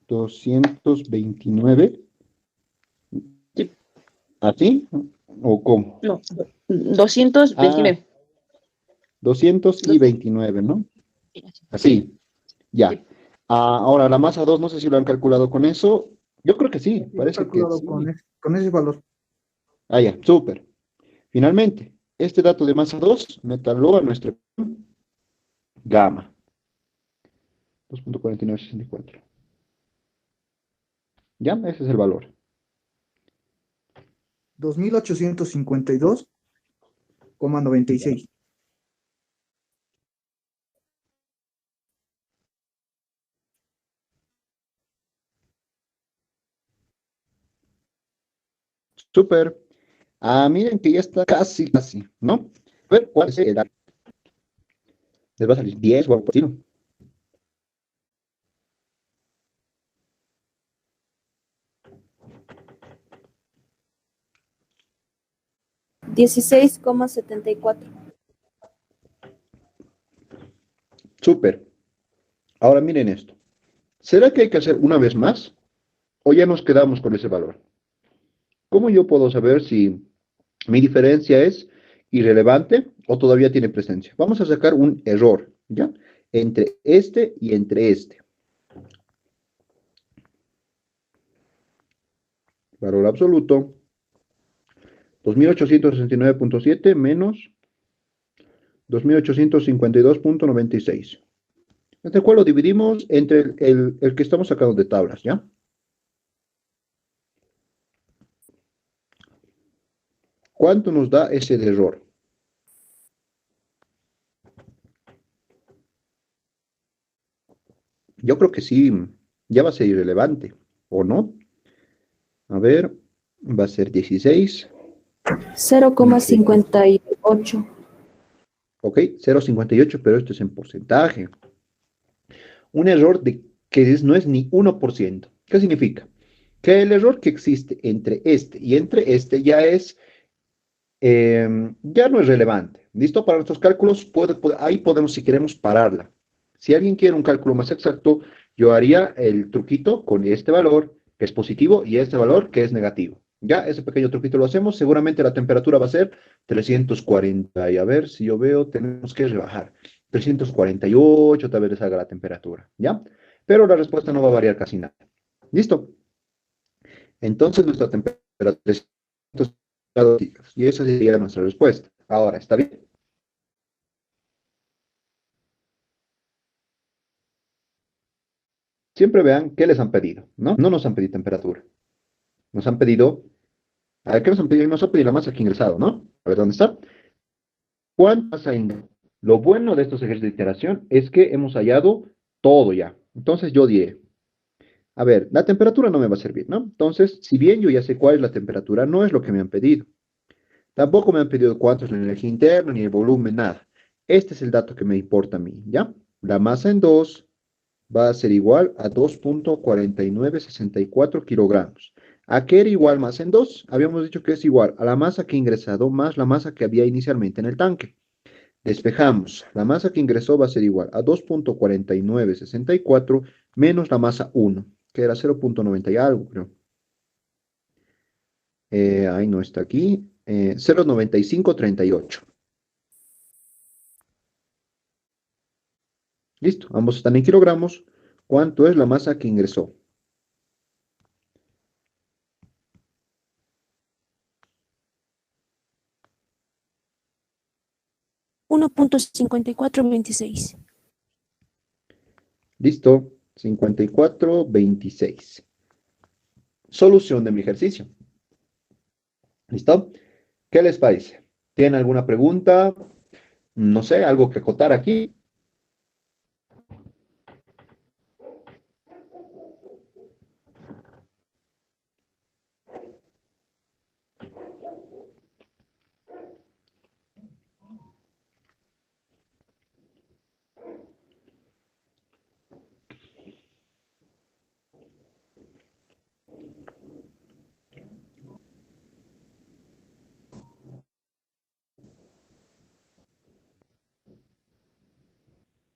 229. Sí. ¿Así? ¿O cómo? No, 229. 229, ¿no? Así. Ya. Sí. Ahora, la masa 2, no sé si lo han calculado con eso. Yo creo que sí, He parece que calculado sí. con ese valor. Ah, ya, súper. Finalmente, este dato de masa 2 me taló a nuestra gamma. 2.4964. Ya, ese es el valor. 2852,96. Súper. Miren que ya está casi, casi, ¿no? A ver, ¿cuál es el dato? Les va a salir 10 o algo por el estilo. 16,74. Súper. Ahora miren esto. ¿Será que hay que hacer una vez más? ¿O ya nos quedamos con ese valor? ¿Cómo yo puedo saber si mi diferencia es irrelevante o todavía tiene presencia? Vamos a sacar un error, ¿ya? Entre este y entre este. Valor absoluto. 2869.7 menos 2852.96. Este cual lo dividimos entre el que estamos sacando de tablas, ¿ya? ¿Cuánto nos da ese de error? Yo creo que sí, ya va a ser irrelevante, ¿o no? A ver, va a ser 16. 0,58. Ok, 0,58, pero esto es en porcentaje. Un error no es ni 1%. ¿Qué significa? Que el error que existe entre este y entre este ya no es relevante. ¿Listo? Para nuestros cálculos, ahí podemos, si queremos, pararla. Si alguien quiere un cálculo más exacto, yo haría el truquito con este valor, que es positivo, y este valor, que es negativo. Ya, ese pequeño truquito lo hacemos. Seguramente la temperatura va a ser 340. Y a ver si yo veo, tenemos que rebajar. 348, tal vez le salga la temperatura. ¿Ya? Pero la respuesta no va a variar casi nada. ¿Listo? Entonces, nuestra temperatura es 300 grados Celsius. Y esa sería nuestra respuesta. Ahora, ¿está bien? Siempre vean qué les han pedido, ¿no? No nos han pedido temperatura. Nos han pedido, a ver, ¿qué nos han pedido? Nos han pedido la masa aquí ingresado, ¿no? A ver, ¿dónde está? ¿Cuánta masa ingresado? Lo bueno de estos ejercicios de iteración es que hemos hallado todo ya. Entonces yo diré, a ver, la temperatura no me va a servir, ¿no? Entonces, si bien yo ya sé cuál es la temperatura, no es lo que me han pedido. Tampoco me han pedido cuánto es la energía interna, ni el volumen, nada. Este es el dato que me importa a mí, ¿ya? La masa en 2 va a ser igual a 2,4964 kilogramos. ¿A qué era igual masa en 2? Habíamos dicho que es igual a la masa que ha ingresado más la masa que había inicialmente en el tanque. Despejamos. La masa que ingresó va a ser igual a 2,4964 menos la masa 1, que era 0,90 y algo, creo. Ahí no está aquí. 0,9538. Listo, ambos están en kilogramos. ¿Cuánto es la masa que ingresó? 1.5426. Listo, 54,26. Solución de mi ejercicio. ¿Listo? ¿Qué les parece? ¿Tienen alguna pregunta? No sé, algo que acotar aquí.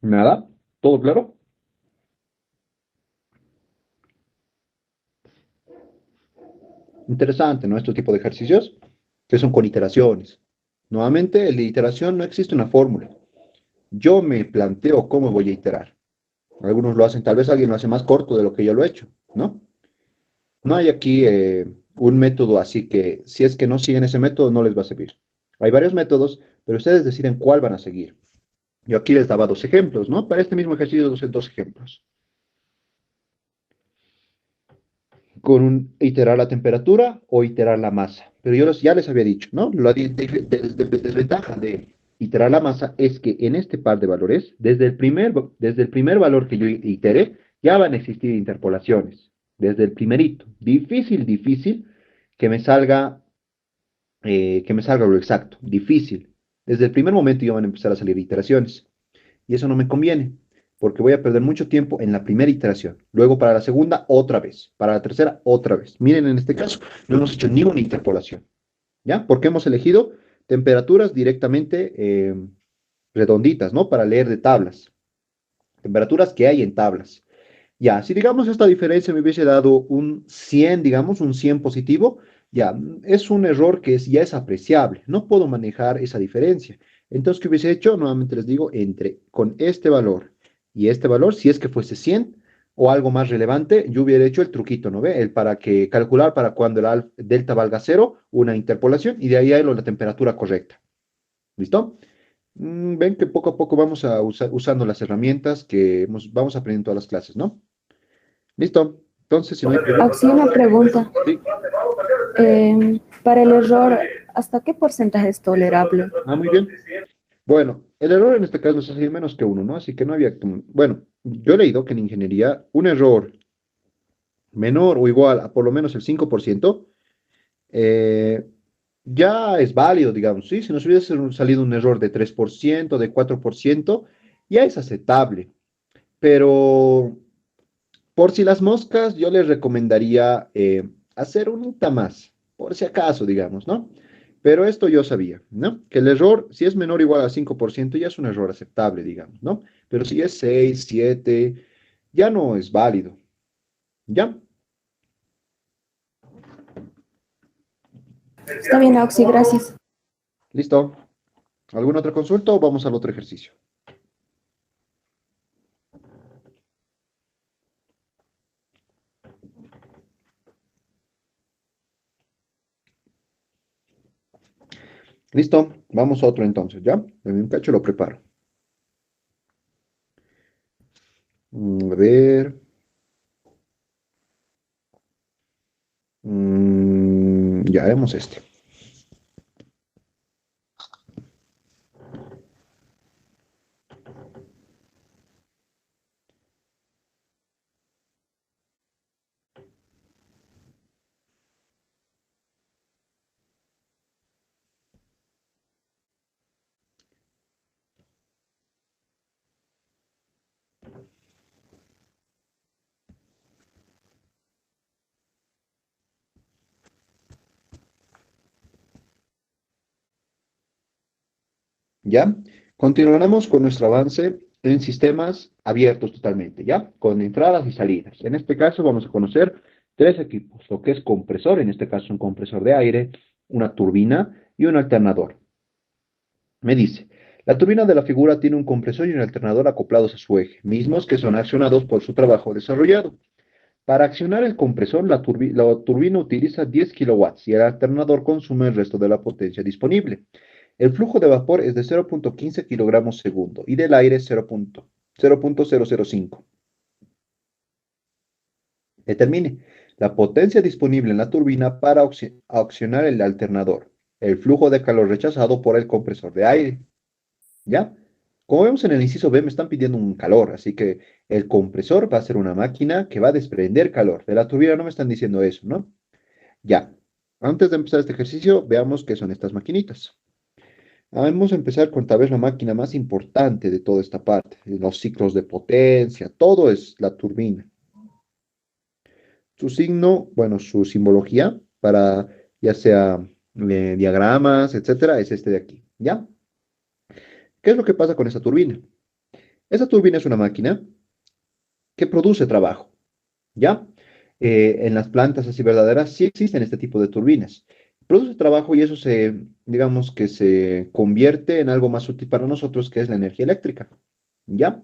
Nada, ¿todo claro? Interesante, ¿no? Este tipo de ejercicios que son con iteraciones. Nuevamente, en la iteración no existe una fórmula. Yo me planteo cómo voy a iterar. Algunos lo hacen, tal vez alguien lo hace más corto de lo que yo lo he hecho, ¿no? No hay aquí un método así que si es que no siguen ese método no les va a servir. Hay varios métodos, pero ustedes deciden cuál van a seguir. Yo aquí les daba dos ejemplos, ¿no? Para este mismo ejercicio, dos ejemplos. Con un iterar la temperatura o iterar la masa. Pero ya les había dicho, ¿no? La desventaja de iterar la masa es que en este par de valores, desde el primer valor que yo itere, ya van a existir interpolaciones. Desde el primerito. Difícil que me salga lo exacto. Difícil. Desde el primer momento ya van a empezar a salir iteraciones. Y eso no me conviene, porque voy a perder mucho tiempo en la primera iteración. Luego para la segunda, otra vez. Para la tercera, otra vez. Miren, en este caso, no hemos hecho ni una interpolación. ¿Ya? Porque hemos elegido temperaturas directamente redonditas, ¿no? Para leer de tablas. Temperaturas que hay en tablas. Ya, si digamos esta diferencia me hubiese dado un 100, digamos, un 100 positivo, ya, es un error que ya es apreciable. No puedo manejar esa diferencia. Entonces, ¿qué hubiese hecho? Nuevamente les digo, entre con este valor y este valor, si es que fuese 100 o algo más relevante, yo hubiera hecho el truquito, ¿no ve? El para que calcular para cuando delta valga cero, una interpolación y de ahí hay la temperatura correcta. ¿Listo? Ven que poco a poco vamos a usando las herramientas que vamos aprendiendo en todas las clases, ¿no? Listo. Entonces, si no hay preguntas. Auxilio, una pregunta. Sí. Para el error, ¿hasta qué porcentaje es tolerable? Ah, muy bien. Bueno, el error en este caso es así menos que uno, ¿no? Así que no había. Bueno, yo he leído que en ingeniería un error menor o igual a por lo menos el 5% eh, ya es válido, digamos, ¿sí? Si nos hubiese salido un error de 3%, de 4%, ya es aceptable. Pero por si las moscas, yo les recomendaría hacer un unita más, por si acaso, digamos, ¿no? Pero esto yo sabía, ¿no? Que el error, si es menor o igual a 5%, ya es un error aceptable, digamos, ¿no? Pero si es 6, 7, ya no es válido, ¿ya? Está bien, Auxi, gracias. ¿Listo? ¿Alguna otra consulta o vamos al otro ejercicio? ¿Listo? Vamos a otro entonces, ¿ya? En un cacho lo preparo. A ver. Ya haremos este. ¿Ya? Continuaremos con nuestro avance en sistemas abiertos totalmente, ¿ya? Con entradas y salidas. En este caso vamos a conocer tres equipos, lo que es compresor, en este caso un compresor de aire, una turbina y un alternador. Me dice, la turbina de la figura tiene un compresor y un alternador acoplados a su eje, mismos que son accionados por su trabajo desarrollado. Para accionar el compresor, la turbina utiliza 10 kilowatts y el alternador consume el resto de la potencia disponible. El flujo de vapor es de 0.15 kilogramos segundo y del aire 0.005. Determine la potencia disponible en la turbina para accionar el alternador, el flujo de calor rechazado por el compresor de aire. ¿Ya? Como vemos en el inciso B, me están pidiendo un calor, así que el compresor va a ser una máquina que va a desprender calor. De la turbina no me están diciendo eso, ¿no? Ya. Antes de empezar este ejercicio, veamos qué son estas maquinitas. Vamos a empezar con tal vez la máquina más importante de toda esta parte, los ciclos de potencia, todo es la turbina. Su signo, bueno, su simbología para ya sea diagramas, etcétera, es este de aquí, ¿ya? ¿Qué es lo que pasa con esta turbina? Esta turbina es una máquina que produce trabajo, ¿ya? En las plantas así verdaderas sí existen este tipo de turbinas. Produce trabajo y eso digamos que se convierte en algo más útil para nosotros, que es la energía eléctrica, ¿ya?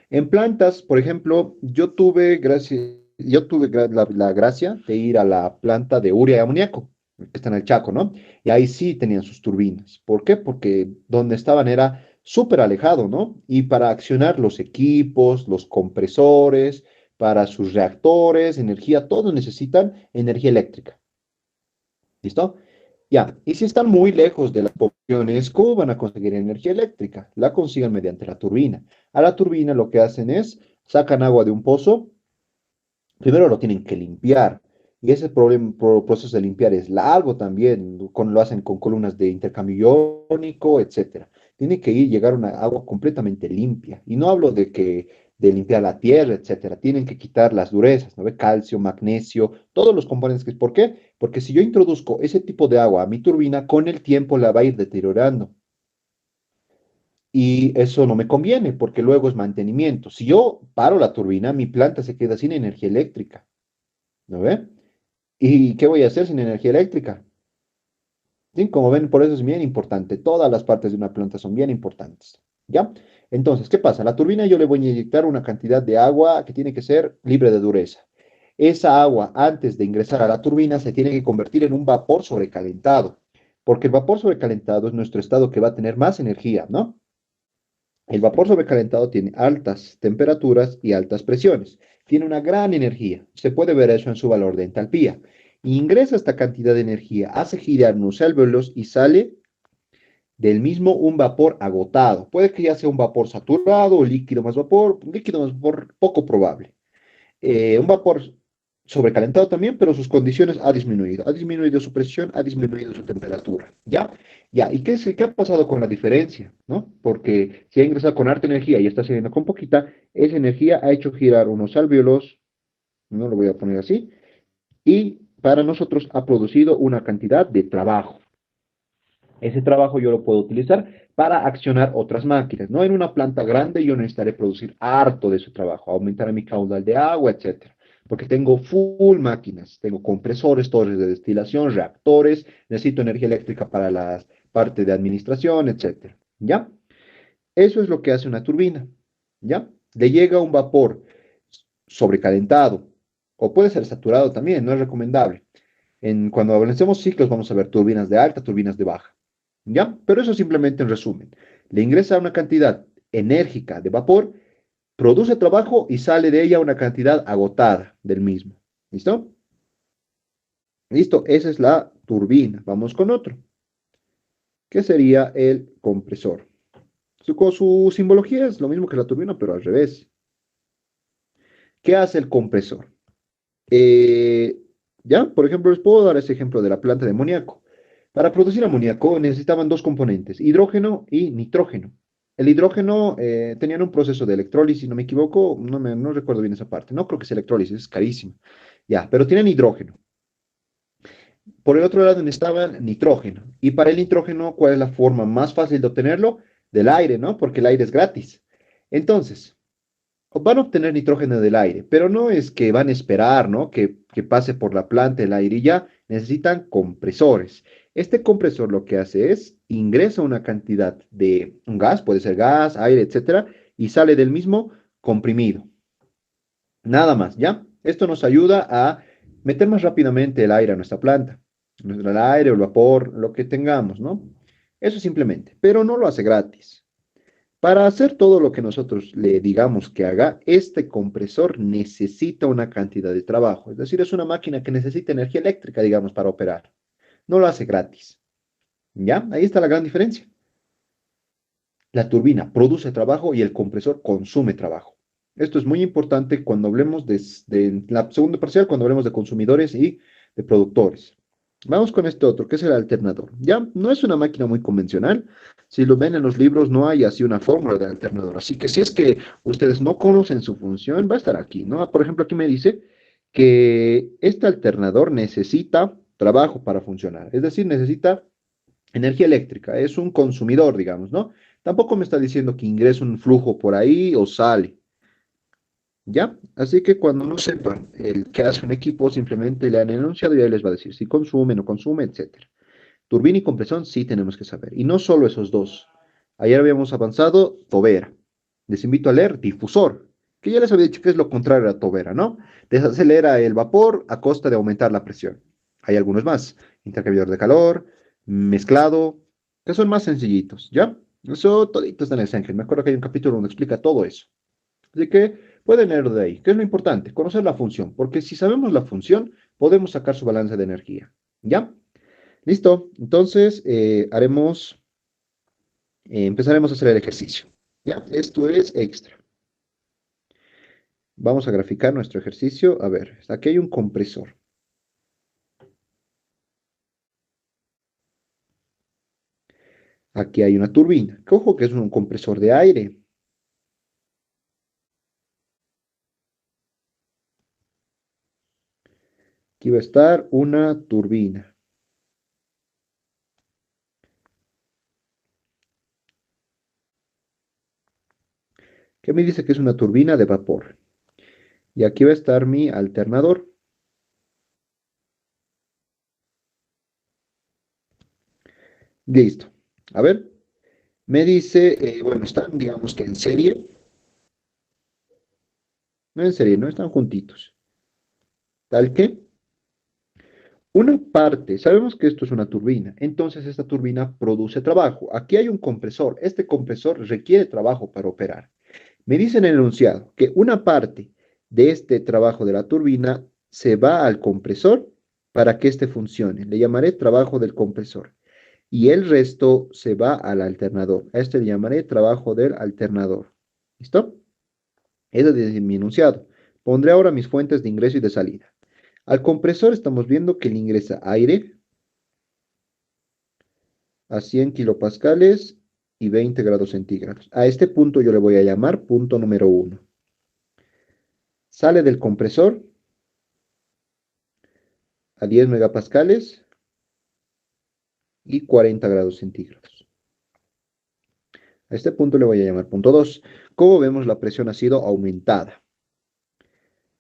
En plantas, por ejemplo, yo tuve la gracia de ir a la planta de urea y amoníaco, que está en el Chaco, ¿no? Y ahí sí tenían sus turbinas. ¿Por qué? Porque donde estaban era súper alejado, ¿no? Y para accionar los equipos, los compresores, para sus reactores, energía, todos necesitan energía eléctrica. ¿Listo? Ya, y si están muy lejos de las poblaciones, ¿cómo van a conseguir energía eléctrica? La consiguen mediante la turbina. A la turbina lo que hacen es, sacan agua de un pozo, primero lo tienen que limpiar, y ese proceso de limpiar es largo también, lo hacen con columnas de intercambio iónico, etcétera. Tiene que llegar una agua completamente limpia, y no hablo de limpiar la tierra, etcétera. Tienen que quitar las durezas, ¿no ve? Calcio, magnesio, todos los componentes ¿por qué? Porque si yo introduzco ese tipo de agua a mi turbina, con el tiempo la va a ir deteriorando. Y eso no me conviene porque luego es mantenimiento. Si yo paro la turbina, mi planta se queda sin energía eléctrica. ¿No ve? ¿Y qué voy a hacer sin energía eléctrica? ¿Sí? Como ven, por eso es bien importante. Todas las partes de una planta son bien importantes. ¿Ya? Entonces, ¿qué pasa? La turbina yo le voy a inyectar una cantidad de agua que tiene que ser libre de dureza. Esa agua, antes de ingresar a la turbina, se tiene que convertir en un vapor sobrecalentado, porque el vapor sobrecalentado es nuestro estado que va a tener más energía, ¿no? El vapor sobrecalentado tiene altas temperaturas y altas presiones. Tiene una gran energía. Se puede ver eso en su valor de entalpía. Ingresa esta cantidad de energía, hace girar unos álveolos y sale del mismo un vapor agotado. Puede que ya sea un vapor saturado o líquido más vapor poco probable. Un vapor sobrecalentado también, pero sus condiciones ha disminuido su presión, ha disminuido su temperatura, ¿ya? Ya, ¿y qué ha pasado con la diferencia, no? Porque si ha ingresado con harta energía y está saliendo con poquita, esa energía ha hecho girar unos alvéolos, no lo voy a poner así, y para nosotros ha producido una cantidad de trabajo. Ese trabajo yo lo puedo utilizar para accionar otras máquinas, ¿no? En una planta grande yo necesitaré producir harto de su trabajo, aumentar mi caudal de agua, etcétera. Porque tengo full máquinas, tengo compresores, torres de destilación, reactores, necesito energía eléctrica para la parte de administración, etcétera. ¿Ya? Eso es lo que hace una turbina. ¿Ya? Le llega un vapor sobrecalentado, o puede ser saturado también, no es recomendable. Cuando avancemos ciclos vamos a ver turbinas de alta, turbinas de baja. ¿Ya? Pero eso simplemente en resumen. Le ingresa una cantidad enérgica de vapor, produce trabajo y sale de ella una cantidad agotada del mismo. ¿Listo? Listo, esa es la turbina. Vamos con otro, que sería el compresor. Su simbología es lo mismo que la turbina, pero al revés. ¿Qué hace el compresor? Eh, ya, por ejemplo, les puedo dar ese ejemplo de la planta de amoníaco. Para producir amoníaco necesitaban dos componentes, hidrógeno y nitrógeno. El hidrógeno tenían un proceso de electrólisis, no me equivoco, no recuerdo bien esa parte. No creo que sea electrólisis, es carísimo. Ya, pero tienen hidrógeno. Por el otro lado necesitaban nitrógeno. Y para el nitrógeno, ¿cuál es la forma más fácil de obtenerlo? del aire, ¿no? Porque el aire es gratis. Entonces, van a obtener nitrógeno del aire, pero no es que van a esperar, ¿no? Que pase por la planta el aire y ya necesitan compresores. Este compresor lo que hace es ingresa una cantidad de un gas, puede ser gas, aire, etcétera, y sale del mismo comprimido. Nada más, ¿ya? Esto nos ayuda a meter más rápidamente el aire a nuestra planta. El aire o el vapor, lo que tengamos, ¿no? Eso simplemente, pero no lo hace gratis. Para hacer todo lo que nosotros le digamos que haga, este compresor necesita una cantidad de trabajo. Es decir, es una máquina que necesita energía eléctrica, digamos, para operar. No lo hace gratis. ¿Ya? Ahí está la gran diferencia. La turbina produce trabajo y el compresor consume trabajo. Esto es muy importante cuando hablemos de la segunda parcial, cuando hablemos de consumidores y de productores. Vamos con este otro, que es el alternador. Ya no es una máquina muy convencional. Si lo ven en los libros, no hay así una fórmula de alternador. Así que si es que ustedes no conocen su función, va a estar aquí, ¿no? Por ejemplo, aquí me dice que este alternador necesita trabajo para funcionar. Es decir, necesita energía eléctrica. Es un consumidor, digamos, ¿no? Tampoco me está diciendo que ingresa un flujo por ahí o sale. ¿Ya? Así que cuando no sepan el que hace un equipo, simplemente le han enunciado y ahí les va a decir si consume, no consume, etcétera. Turbina y compresión sí tenemos que saber. Y no solo esos dos. Ayer habíamos avanzado tobera. Les invito a leer difusor, que ya les había dicho que es lo contrario a tobera, ¿no? Desacelera el vapor a costa de aumentar la presión. Hay algunos más. Intercambiador de calor, mezclado, que son más sencillitos, ¿ya? Eso todito está en el Sengen. Me acuerdo que hay un capítulo donde explica todo eso. Así que pueden leerlo de ahí. ¿Qué es lo importante? Conocer la función, porque si sabemos la función, podemos sacar su balance de energía. ¿Ya? Listo. Entonces, empezaremos a hacer el ejercicio. ¿Ya? Esto es extra. Vamos a graficar nuestro ejercicio. A ver, aquí hay un compresor. Aquí hay una turbina. Que ojo que es un compresor de aire. Aquí va a estar una turbina. ¿Qué me dice que es una turbina de vapor? Y aquí va a estar mi alternador. Listo. A ver, me dice, bueno, están, digamos que en serie. No en serie, no están juntitos. Tal que una parte, sabemos que esto es una turbina, entonces esta turbina produce trabajo. Aquí hay un compresor. Este compresor requiere trabajo para operar. Me dice en el enunciado que una parte de este trabajo de la turbina se va al compresor para que éste funcione. Le llamaré trabajo del compresor. Y el resto se va al alternador. A este le llamaré trabajo del alternador. ¿Listo? Ese es mi enunciado. Pondré ahora mis fuentes de ingreso y de salida. Al compresor estamos viendo que le ingresa aire a 100 kilopascales y 20 grados centígrados. A este punto yo le voy a llamar punto número 1. Sale del compresor a 10 megapascales y 40 grados centígrados. A este punto le voy a llamar punto 2. Como vemos, la presión ha sido aumentada.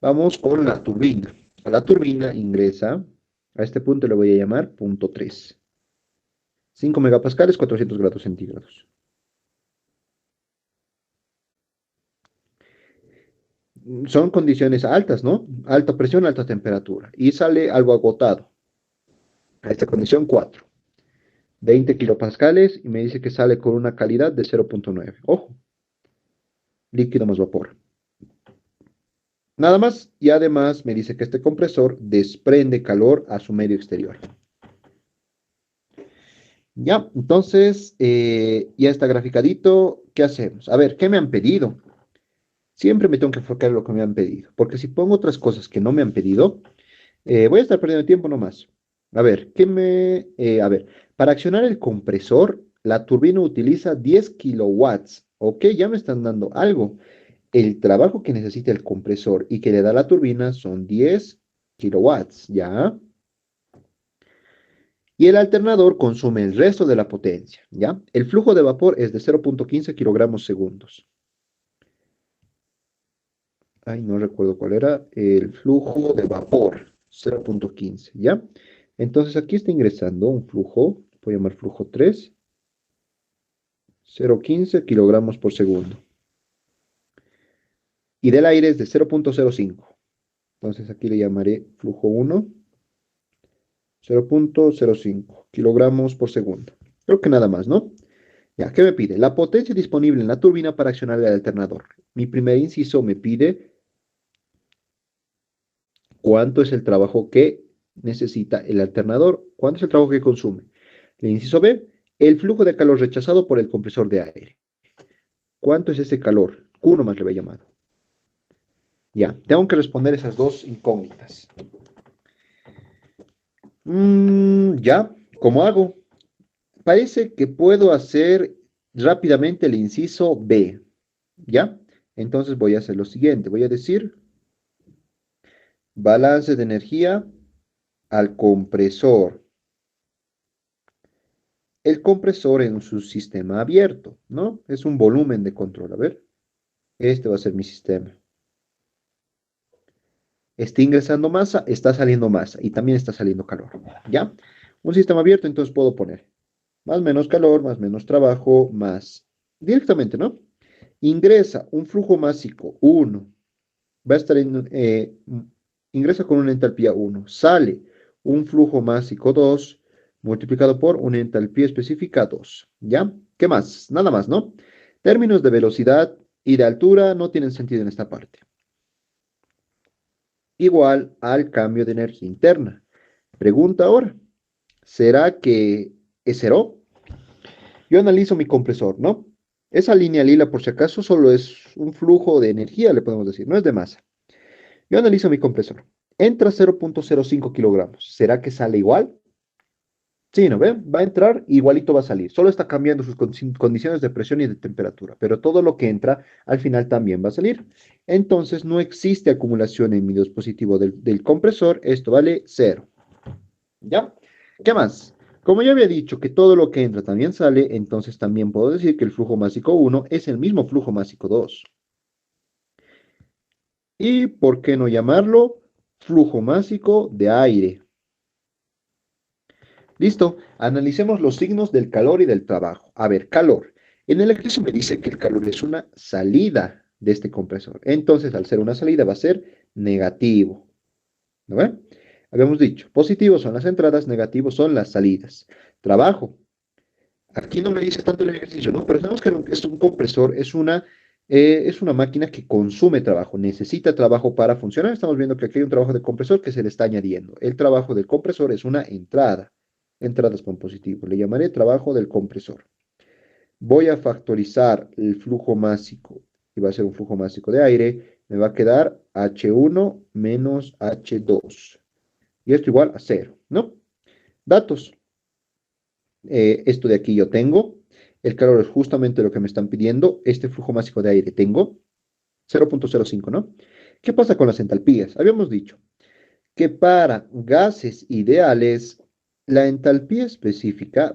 Vamos con la turbina. A la turbina ingresa, a este punto le voy a llamar punto 3. 5 megapascales, 400 grados centígrados. Son condiciones altas, ¿no? Alta presión, alta temperatura. Y sale algo agotado. A esta condición 4. 20 kilopascales y me dice que sale con una calidad de 0.9. Ojo, líquido más vapor. Nada más, y además me dice que este compresor desprende calor a su medio exterior. Ya, entonces, ya está graficadito. ¿Qué hacemos? A ver, ¿qué me han pedido? Siempre me tengo que enfocar en lo que me han pedido, porque si pongo otras cosas que no me han pedido, voy a estar perdiendo tiempo nomás. A ver, a ver, para accionar el compresor, la turbina utiliza 10 kilowatts. Ok, ya me están dando algo. El trabajo que necesita el compresor y que le da la turbina son 10 kilowatts, ¿ya? Y el alternador consume el resto de la potencia, ¿ya? El flujo de vapor es de 0.15 kilogramos segundos. Ay, no recuerdo cuál era. El flujo de vapor, 0.15, ¿ya? Entonces aquí está ingresando un flujo, voy a llamar flujo 3, 0.15 kilogramos por segundo. Y del aire es de 0.05. Entonces aquí le llamaré flujo 1, 0.05 kilogramos por segundo. Creo que nada más, ¿no? Ya, ¿qué me pide? La potencia disponible en la turbina para accionar el alternador. Mi primer inciso me pide cuánto es el trabajo que necesita el alternador, cuánto es el trabajo que consume. El inciso B, el flujo de calor rechazado por el compresor de aire. ¿Cuánto es ese calor? Q más le voy a llamar. Ya, tengo que responder esas dos incógnitas. Ya, ¿cómo hago? Parece que puedo hacer rápidamente el inciso B. ¿Ya? Entonces voy a hacer lo siguiente. Voy a decir balance de energía al compresor. El compresor en su sistema abierto, ¿no? Es un volumen de control. A ver, este va a ser mi sistema. Está ingresando masa, está saliendo masa y también está saliendo calor. ¿Ya? Un sistema abierto, entonces puedo poner más menos calor, más menos trabajo, más directamente, ¿no? Ingresa un flujo másico 1, va a estar ingresa con una entalpía 1, sale un flujo másico 2 multiplicado por una entalpía específica 2, ¿ya? ¿Qué más? Nada más, ¿no? Términos de velocidad y de altura no tienen sentido en esta parte. Igual al cambio de energía interna. Pregunta ahora, ¿será que es cero? Yo analizo mi compresor, ¿no? Esa línea lila, por si acaso, solo es un flujo de energía, le podemos decir, no es de masa. Yo analizo mi compresor. Entra 0.05 kilogramos. ¿Será que sale igual? Sí, ¿no ve? Va a entrar, igualito va a salir. Solo está cambiando sus condiciones de presión y de temperatura, pero todo lo que entra al final también va a salir. Entonces no existe acumulación en mi dispositivo del compresor. Esto vale 0. ¿Ya? ¿Qué más? Como ya había dicho que todo lo que entra también sale, entonces también puedo decir que el flujo másico 1 es el mismo flujo másico 2. ¿Y por qué no llamarlo flujo másico de aire? Listo, analicemos los signos del calor y del trabajo. A ver, calor. En el ejercicio me dice que el calor es una salida de este compresor. Entonces, al ser una salida, va a ser negativo. ¿No ven? Habíamos dicho, positivos son las entradas, negativos son las salidas. Trabajo. Aquí no me dice tanto el ejercicio, ¿no? Pero sabemos que es un compresor, es una máquina que consume trabajo, necesita trabajo para funcionar. Estamos viendo que aquí hay un trabajo de compresor que se le está añadiendo. El trabajo del compresor es una entrada. Entradas con positivo. Le llamaré trabajo del compresor. Voy a factorizar el flujo másico, y va a ser un flujo másico de aire. Me va a quedar H1 menos H2. Y esto igual a 0, ¿no? Datos. Esto de aquí yo tengo. El calor es justamente lo que me están pidiendo. Este flujo másico de aire tengo. 0.05, ¿no? ¿Qué pasa con las entalpías? Habíamos dicho que para gases ideales, la entalpía específica,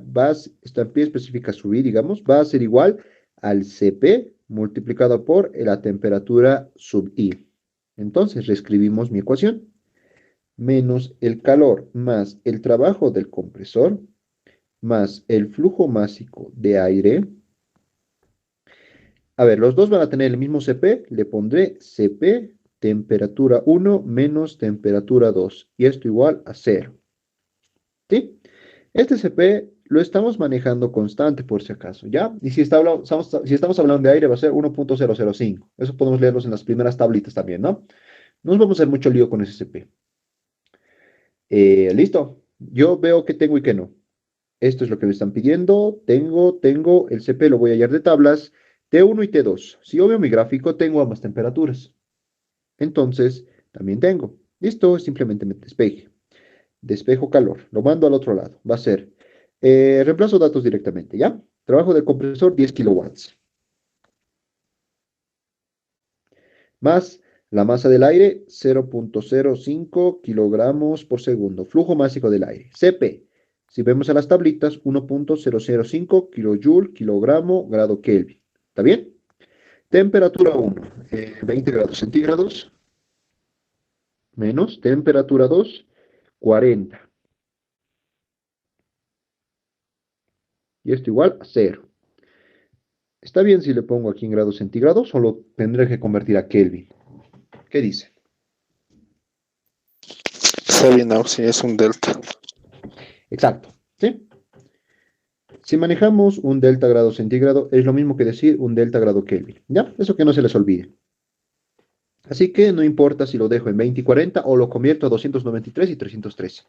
subir, digamos, va a ser igual al Cp multiplicado por la temperatura sub I. Entonces, reescribimos mi ecuación. Menos el calor más el trabajo del compresor más el flujo másico de aire. A ver, los dos van a tener el mismo Cp, le pondré Cp temperatura 1 menos temperatura 2, y esto igual a 0. ¿Sí? Este Cp lo estamos manejando constante por si acaso, ¿ya? Y si estamos hablando de aire va a ser 1.005. Eso podemos leerlos en las primeras tablitas también, ¿no? No nos vamos a hacer mucho lío con ese Cp. Listo. Yo veo que tengo y que no. Esto es lo que me están pidiendo. Tengo, el CP lo voy a hallar de tablas, T1 y T2. Si yo veo mi gráfico, tengo ambas temperaturas. Entonces, también tengo. Listo, simplemente me despeje. Despejo calor, lo mando al otro lado. Va a ser, reemplazo datos directamente, ¿ya? Trabajo del compresor, 10 kilowatts. Más la masa del aire, 0.05 kilogramos por segundo. Flujo másico del aire. CP, Si vemos a las tablitas, 1.005 kilojoule, kilogramo, grado Kelvin. ¿Está bien? Temperatura 1, 20 grados centígrados, menos temperatura 2, 40. Y esto igual a 0. ¿Está bien si le pongo aquí en grados centígrados o lo tendré que convertir a Kelvin? ¿Qué dice? Está bien, no, sí, es un delta. Exacto, ¿sí? Si manejamos un delta grado centígrado, es lo mismo que decir un delta grado Kelvin, ¿ya? Eso que no se les olvide. Así que no importa si lo dejo en 20 y 40 o lo convierto a 293 y 313.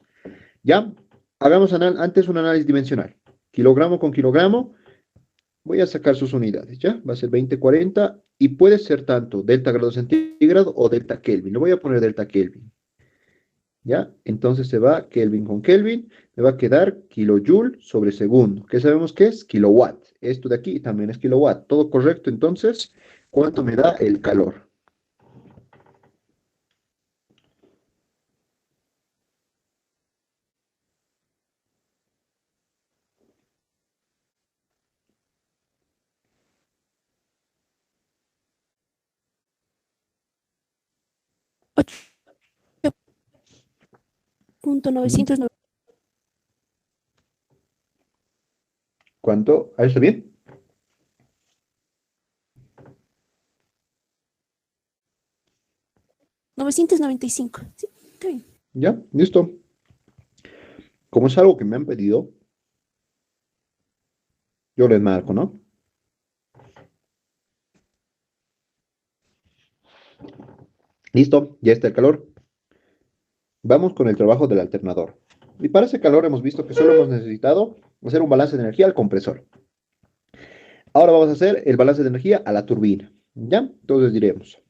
¿Ya? Hagamos antes un análisis dimensional. Kilogramo con kilogramo. Voy a sacar sus unidades, ¿ya? Va a ser 20, 40 y puede ser tanto delta grado centígrado o delta Kelvin. Le voy a poner delta Kelvin. ¿Ya? Entonces se va Kelvin con Kelvin, me va a quedar kilojoule sobre segundo, que sabemos que es kilowatt. Esto de aquí también es kilowatt. Todo correcto, entonces, ¿cuánto me da el calor? Punto 990. ¿Cuánto? ¿Ahí está bien? $995. Sí, está bien. ¿Ya? Listo. Como es algo que me han pedido, yo les marco, ¿no? Listo, ya está el calor. Vamos con el trabajo del alternador. Y para ese calor hemos visto que solo hemos necesitado hacer un balance de energía al compresor. Ahora vamos a hacer el balance de energía a la turbina. ¿Ya? Entonces diremos,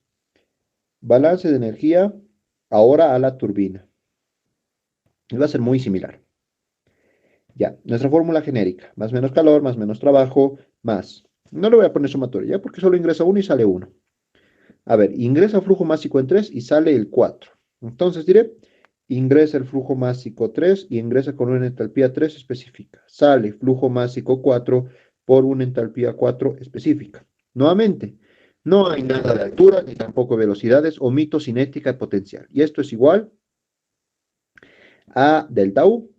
balance de energía ahora a la turbina. Y va a ser muy similar. Ya, nuestra fórmula genérica, más menos calor, más menos trabajo, más. No le voy a poner sumatoria, ¿ya? Porque solo ingresa uno y sale uno. A ver, ingresa flujo másico en 3 y sale el 4. Entonces diré, ingresa el flujo másico 3 y ingresa con una entalpía 3 específica. Sale flujo másico 4 por una entalpía 4 específica. Nuevamente, no hay nada de altura ni tampoco de velocidades, omito cinética y potencial. Y esto es igual a delta U.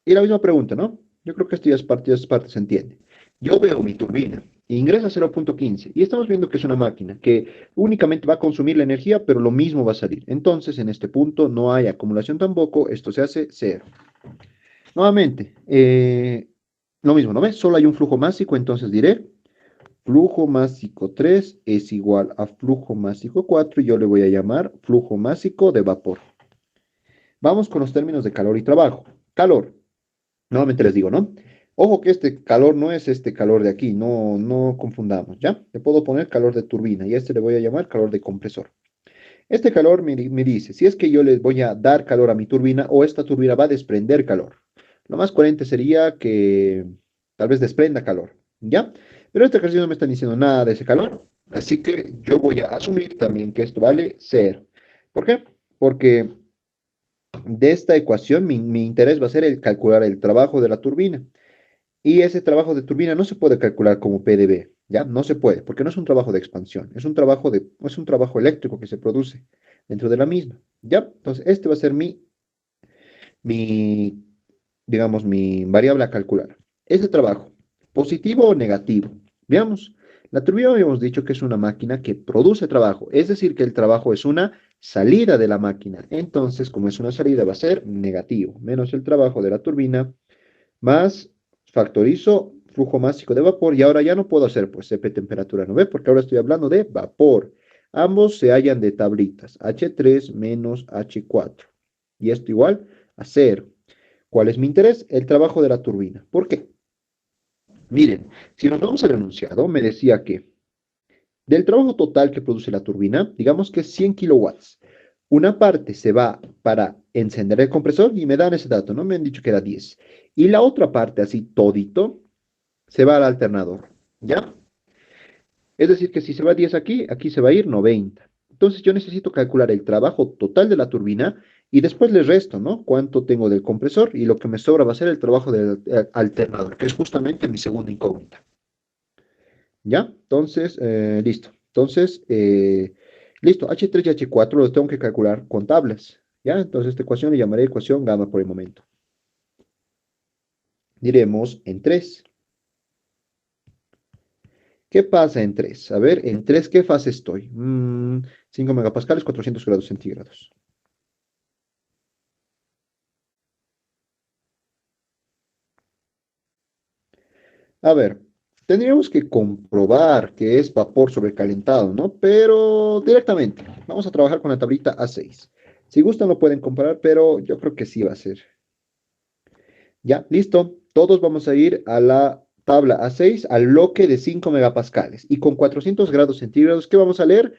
Y la misma pregunta, ¿no? Yo creo que esto ya es parte se entiende. Yo veo mi turbina, ingresa 0.15 y estamos viendo que es una máquina que únicamente va a consumir la energía, pero lo mismo va a salir. Entonces, en este punto no hay acumulación tampoco, esto se hace 0. Nuevamente, lo mismo, ¿no ves? Solo hay un flujo másico, entonces diré flujo másico 3 es igual a flujo másico 4 y yo le voy a llamar flujo másico de vapor. Vamos con los términos de calor y trabajo. Calor. Nuevamente les digo, ¿no? Ojo que este calor no es este calor de aquí, no confundamos, ¿ya? Le puedo poner calor de turbina y este le voy a llamar calor de compresor. Este calor me dice, si es que yo les voy a dar calor a mi turbina o esta turbina va a desprender calor. Lo más coherente sería que tal vez desprenda calor, ¿ya? Pero esta ejercicio no me están diciendo nada de ese calor, así que yo voy a asumir también que esto vale 0. ¿Por qué? Porque de esta ecuación mi interés va a ser el calcular el trabajo de la turbina. Y ese trabajo de turbina no se puede calcular como PdV, ¿ya? No se puede, porque no es un trabajo de expansión, es un trabajo eléctrico que se produce dentro de la misma, ¿ya? Entonces, este va a ser mi, digamos, mi variable a calcular. Ese trabajo, positivo o negativo. Veamos, la turbina habíamos dicho que es una máquina que produce trabajo, es decir, que el trabajo es una salida de la máquina. Entonces, como es una salida, va a ser negativo, menos el trabajo de la turbina, más factorizo flujo másico de vapor y ahora ya no puedo hacer pues CP temperatura, ¿no ve? Porque ahora estoy hablando de vapor. Ambos se hallan de tablitas, H3 menos H4. Y esto igual a 0. ¿Cuál es mi interés? El trabajo de la turbina. ¿Por qué? Miren, si nos vamos al enunciado, me decía que del trabajo total que produce la turbina, digamos que es 100 kilowatts. Una parte se va para encender el compresor y me dan ese dato, ¿no? Me han dicho que era 10. Y la otra parte, así todito, se va al alternador, ¿ya? Es decir, que si se va 10 aquí, aquí se va a ir 90. Entonces yo necesito calcular el trabajo total de la turbina Y después le resto, ¿no? Cuánto tengo del compresor y lo que me sobra va a ser el trabajo del alternador, que es justamente mi segunda incógnita. ¿Ya? Entonces, listo. Entonces, listo, H3 y H4 lo tengo que calcular con tablas. ¿Ya? Entonces, esta ecuación le llamaré ecuación gamma por el momento. Diremos en 3. ¿Qué pasa en 3? A ver, en 3, ¿qué fase estoy? 5 megapascales, 400 grados centígrados. A ver, tendríamos que comprobar que es vapor sobrecalentado, ¿no? Pero directamente, vamos a trabajar con la tablita A6. Si gustan lo pueden comparar, pero yo creo que sí va a ser. Ya, listo. Todos vamos a ir a la tabla A6, al bloque de 5 megapascales. Y con 400 grados centígrados, ¿qué vamos a leer?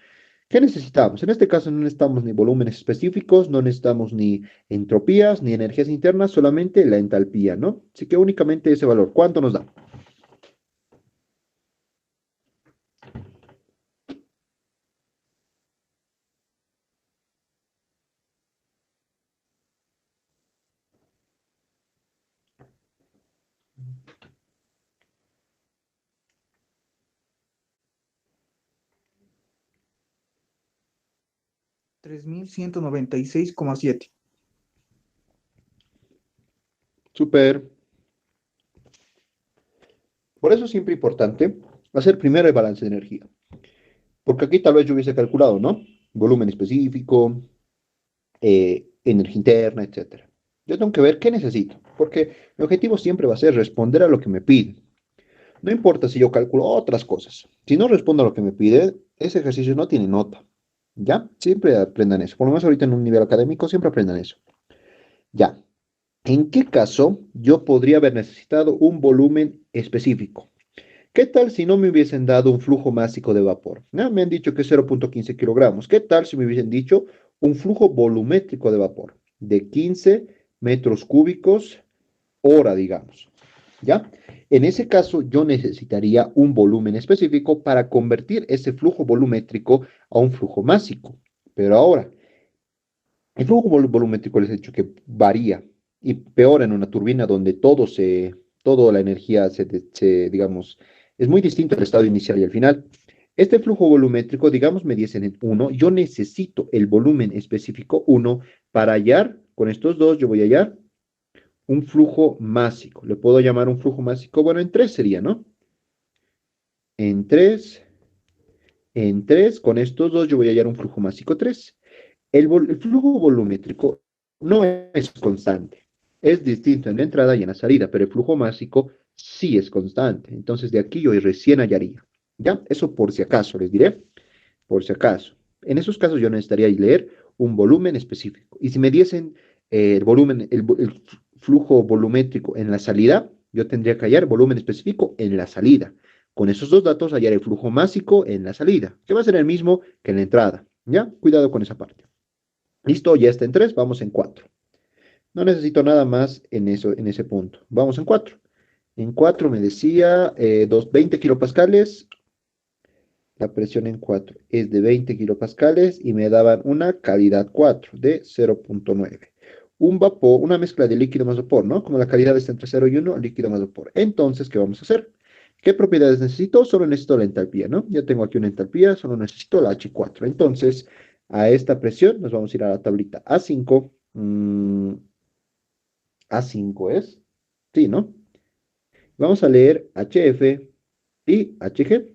¿Qué necesitamos? En este caso no necesitamos ni volúmenes específicos, no necesitamos ni entropías, ni energías internas, solamente la entalpía, ¿no? Así que únicamente ese valor. ¿Cuánto nos da? Tres mil ciento noventa y seis coma siete. Súper. Por eso es siempre importante hacer primero el balance de energía. Porque aquí tal vez yo hubiese calculado, ¿no? Volumen específico, energía interna, etcétera. Yo tengo que ver qué necesito, porque mi objetivo siempre va a ser responder a lo que me piden. No importa si yo calculo otras cosas. Si no respondo a lo que me pide, ese ejercicio no tiene nota. ¿Ya? Siempre aprendan eso. Por lo menos ahorita en un nivel académico, siempre aprendan eso. Ya. ¿En qué caso yo podría haber necesitado un volumen específico? ¿Qué tal si no me hubiesen dado un flujo másico de vapor? Me han dicho que es 0,15 kilogramos. ¿Qué tal si me hubiesen dicho un flujo volumétrico de vapor de 15 metros cúbicos hora, digamos? ¿Ya? En ese caso, yo necesitaría un volumen específico para convertir ese flujo volumétrico a un flujo másico. Pero ahora, el flujo volumétrico les he dicho que varía y peor en una turbina donde toda la energía digamos, es muy distinto al estado inicial y al final. Este flujo volumétrico, digamos, me dicen en 1, yo necesito el volumen específico 1 para hallar, con estos dos, yo voy a hallar un flujo másico. Le puedo llamar un flujo másico, bueno, en 3 sería, ¿no? En 3, con estos dos yo voy a hallar un flujo másico 3. El flujo volumétrico no es constante, es distinto en la entrada y en la salida, pero el flujo másico sí es constante. Entonces de aquí yo recién hallaría. ¿Ya? Eso por si acaso, les diré, por si acaso. En esos casos yo necesitaría leer un volumen específico. Y si me diesen el volumen, el flujo volumétrico en la salida, yo tendría que hallar volumen específico en la salida. Con esos dos datos hallar el flujo másico en la salida, que va a ser el mismo que en la entrada. ¿Ya? Cuidado con esa parte. Listo, ya está en 3, vamos en 4. No necesito nada más en ese punto. Vamos en 4. En 4 me decía 20 kilopascales. La presión en 4 es de 20 kilopascales y me daban una calidad 4 de 0,9. Un vapor, una mezcla de líquido más vapor, ¿no? Como la calidad está entre 0 y 1, líquido más vapor. Entonces, ¿qué vamos a hacer? ¿Qué propiedades necesito? Solo necesito la entalpía, ¿no? Ya tengo aquí una entalpía, solo necesito la H4. Entonces, a esta presión nos vamos a ir a la tablita A5. A5 es, sí, ¿no? Vamos a leer HF y HG.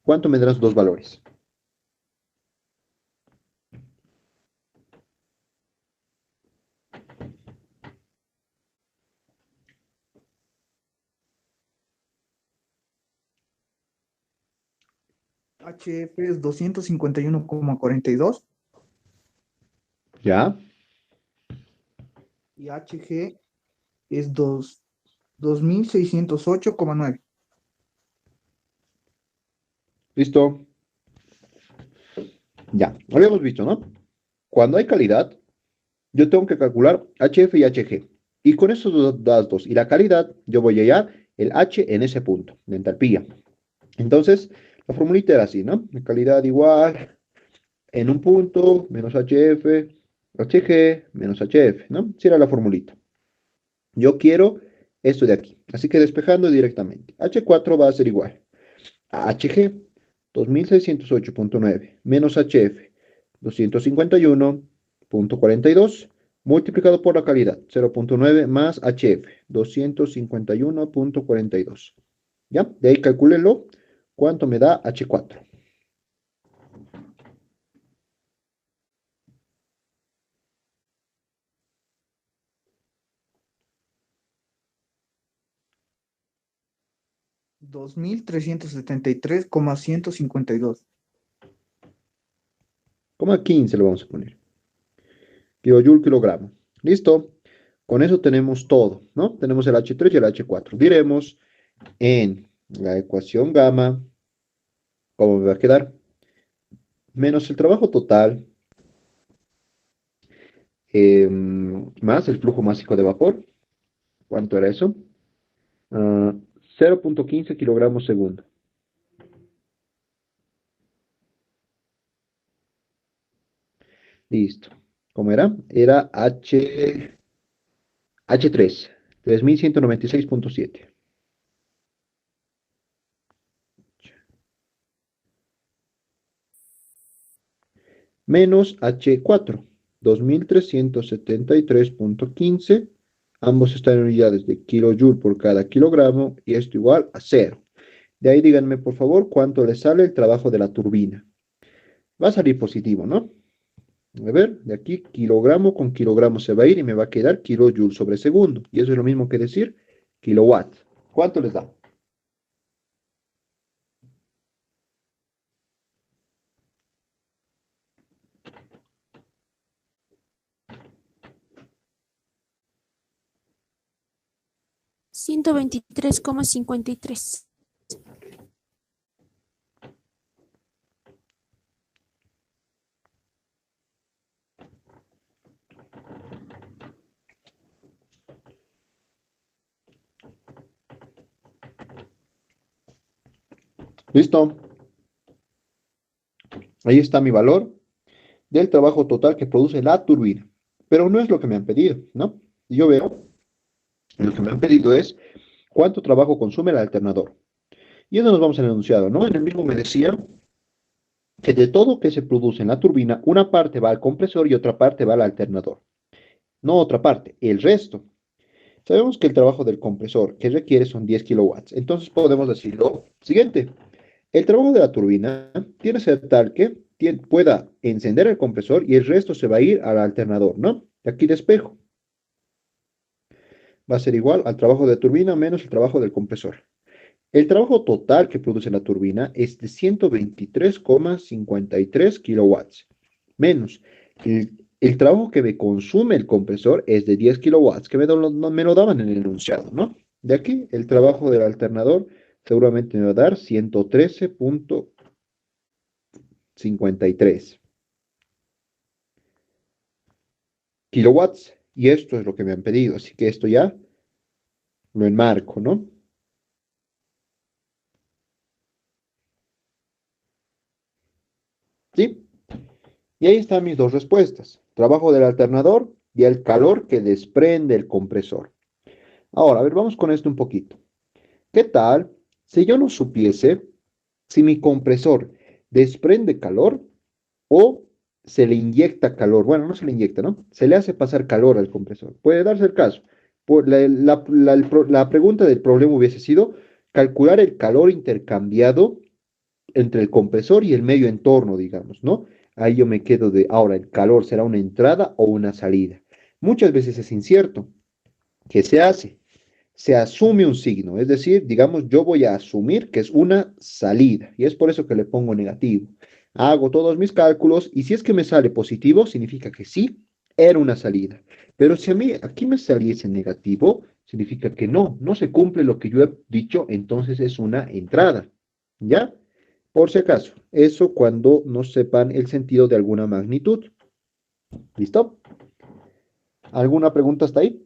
¿Cuánto me dan los dos valores? HF es 251,42 ¿Ya? y HG es 2608,9. ¿Listo? Ya, habíamos visto, ¿no? Cuando hay calidad, yo tengo que calcular HF y HG. Y con esos dos datos y la calidad, yo voy a hallar el H en ese punto, la entalpía. Entonces, la formulita era así, ¿no? La calidad igual en un punto menos HF HG menos HF, ¿no? Si era la formulita. Yo quiero esto de aquí. Así que despejando directamente. H4 va a ser igual a HG 2608.9 menos HF 251.42 multiplicado por la calidad 0.9 más HF 251.42. ¿Ya? De ahí calcúlenlo. ¿Cuánto me da H4? Dos mil trescientos setenta y tres coma ciento cincuenta y dos. Como a 15 lo vamos a poner. Kilojoule kilogramo. Listo. Con eso tenemos todo, ¿no? Tenemos el H3 y el H4. Diremos en la ecuación gamma, ¿cómo me va a quedar? Menos el trabajo total, más el flujo másico de vapor. ¿Cuánto era eso? 0.15 kilogramos segundo. Listo. ¿Cómo era? Era H3, 3196.7. Menos H4, 2373.15. Ambos están en unidades de kilojoule por cada kilogramo y esto igual a cero. De ahí díganme, por favor, cuánto le sale el trabajo de la turbina. Va a salir positivo, ¿no? A ver, de aquí kilogramo con kilogramo se va a ir y me va a quedar kilojoule sobre segundo. Y eso es lo mismo que decir kilowatt. ¿Cuánto les da? Ciento veintitrés coma cincuenta y tres. ¿Listo? Ahí está mi valor del trabajo total que produce la turbina. Pero no es lo que me han pedido, ¿no? Y yo veo, lo que me han pedido es cuánto trabajo consume el alternador. Y eso nos vamos al enunciado, ¿no? En el mismo me decía que de todo que se produce en la turbina, una parte va al compresor y otra parte va al alternador. No otra parte, el resto. Sabemos que el trabajo del compresor que requiere son 10 kilowatts. Entonces podemos decir lo siguiente. El trabajo de la turbina tiene que ser tal que pueda encender el compresor y el resto se va a ir al alternador, ¿no? Aquí despejo. Va a ser igual al trabajo de turbina menos el trabajo del compresor. El trabajo total que produce la turbina es de 123,53 kilowatts, menos el trabajo que me consume el compresor es de 10 kilowatts, que me lo daban en el enunciado, ¿no? De aquí, el trabajo del alternador seguramente me va a dar 113,53 kilowatts, y esto es lo que me han pedido, así que esto ya lo enmarco, ¿no? ¿Sí? Y ahí están mis dos respuestas. Trabajo del alternador y el calor que desprende el compresor. Ahora, a ver, vamos con esto un poquito. ¿Qué tal si yo no supiese si mi compresor desprende calor o se le inyecta calor? Bueno, no se le inyecta, ¿no? Se le hace pasar calor al compresor. Puede darse el caso. La pregunta del problema hubiese sido calcular el calor intercambiado entre el compresor y el medio entorno, digamos, ¿no? Ahí yo me quedo de, ahora, ¿el calor será una entrada o una salida? Muchas veces es incierto. ¿Qué se hace? Se asume un signo, es decir, digamos, yo voy a asumir que es una salida y es por eso que le pongo negativo. Hago todos mis cálculos y si es que me sale positivo, significa que sí, era una salida. Pero si a mí aquí me saliese negativo, significa que no, no se cumple lo que yo he dicho, entonces es una entrada. ¿Ya? Por si acaso, eso cuando no sepan el sentido de alguna magnitud. ¿Listo? ¿Alguna pregunta hasta ahí?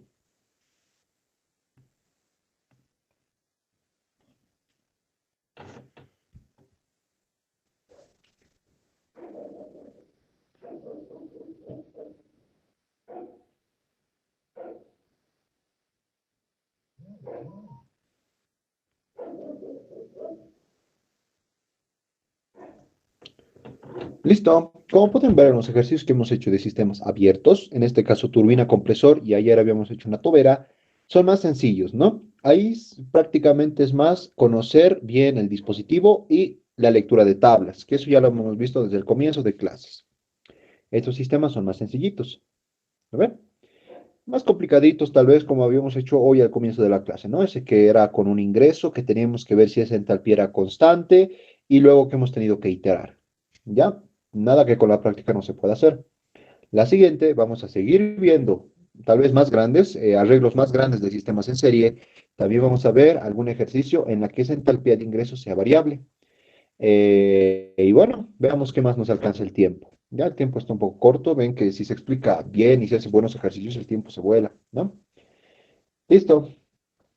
Listo. Como pueden ver en los ejercicios que hemos hecho de sistemas abiertos, en este caso turbina, compresor y ayer habíamos hecho una tobera, son más sencillos, ¿no? Ahí prácticamente es más conocer bien el dispositivo y la lectura de tablas, que eso ya lo hemos visto desde el comienzo de clases. Estos sistemas son más sencillitos, ¿lo ven? Más complicaditos tal vez como habíamos hecho hoy al comienzo de la clase, ¿no? Ese que era con un ingreso, que teníamos que ver si esa entalpía era constante y luego que hemos tenido que iterar, ¿ya? Nada que con la práctica no se pueda hacer. La siguiente, vamos a seguir viendo tal vez más grandes, arreglos más grandes de sistemas en serie. También vamos a ver algún ejercicio en la que esa entalpía de ingreso sea variable. Y bueno, veamos qué más nos alcanza el tiempo. Ya el tiempo está un poco corto, ven que si se explica bien y se hacen buenos ejercicios, el tiempo se vuela, ¿no? Listo.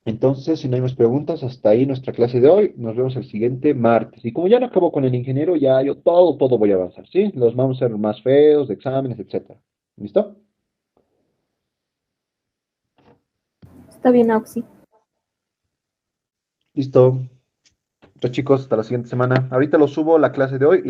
Entonces, si no hay más preguntas, hasta ahí nuestra clase de hoy. Nos vemos el siguiente martes. Y como ya no acabo con el ingeniero, ya yo todo voy a avanzar, ¿sí? Los vamos a hacer más feos, de exámenes, etcétera. ¿Listo? Está bien, Auxi. Listo. Entonces, chicos, hasta la siguiente semana. Ahorita lo subo la clase de hoy y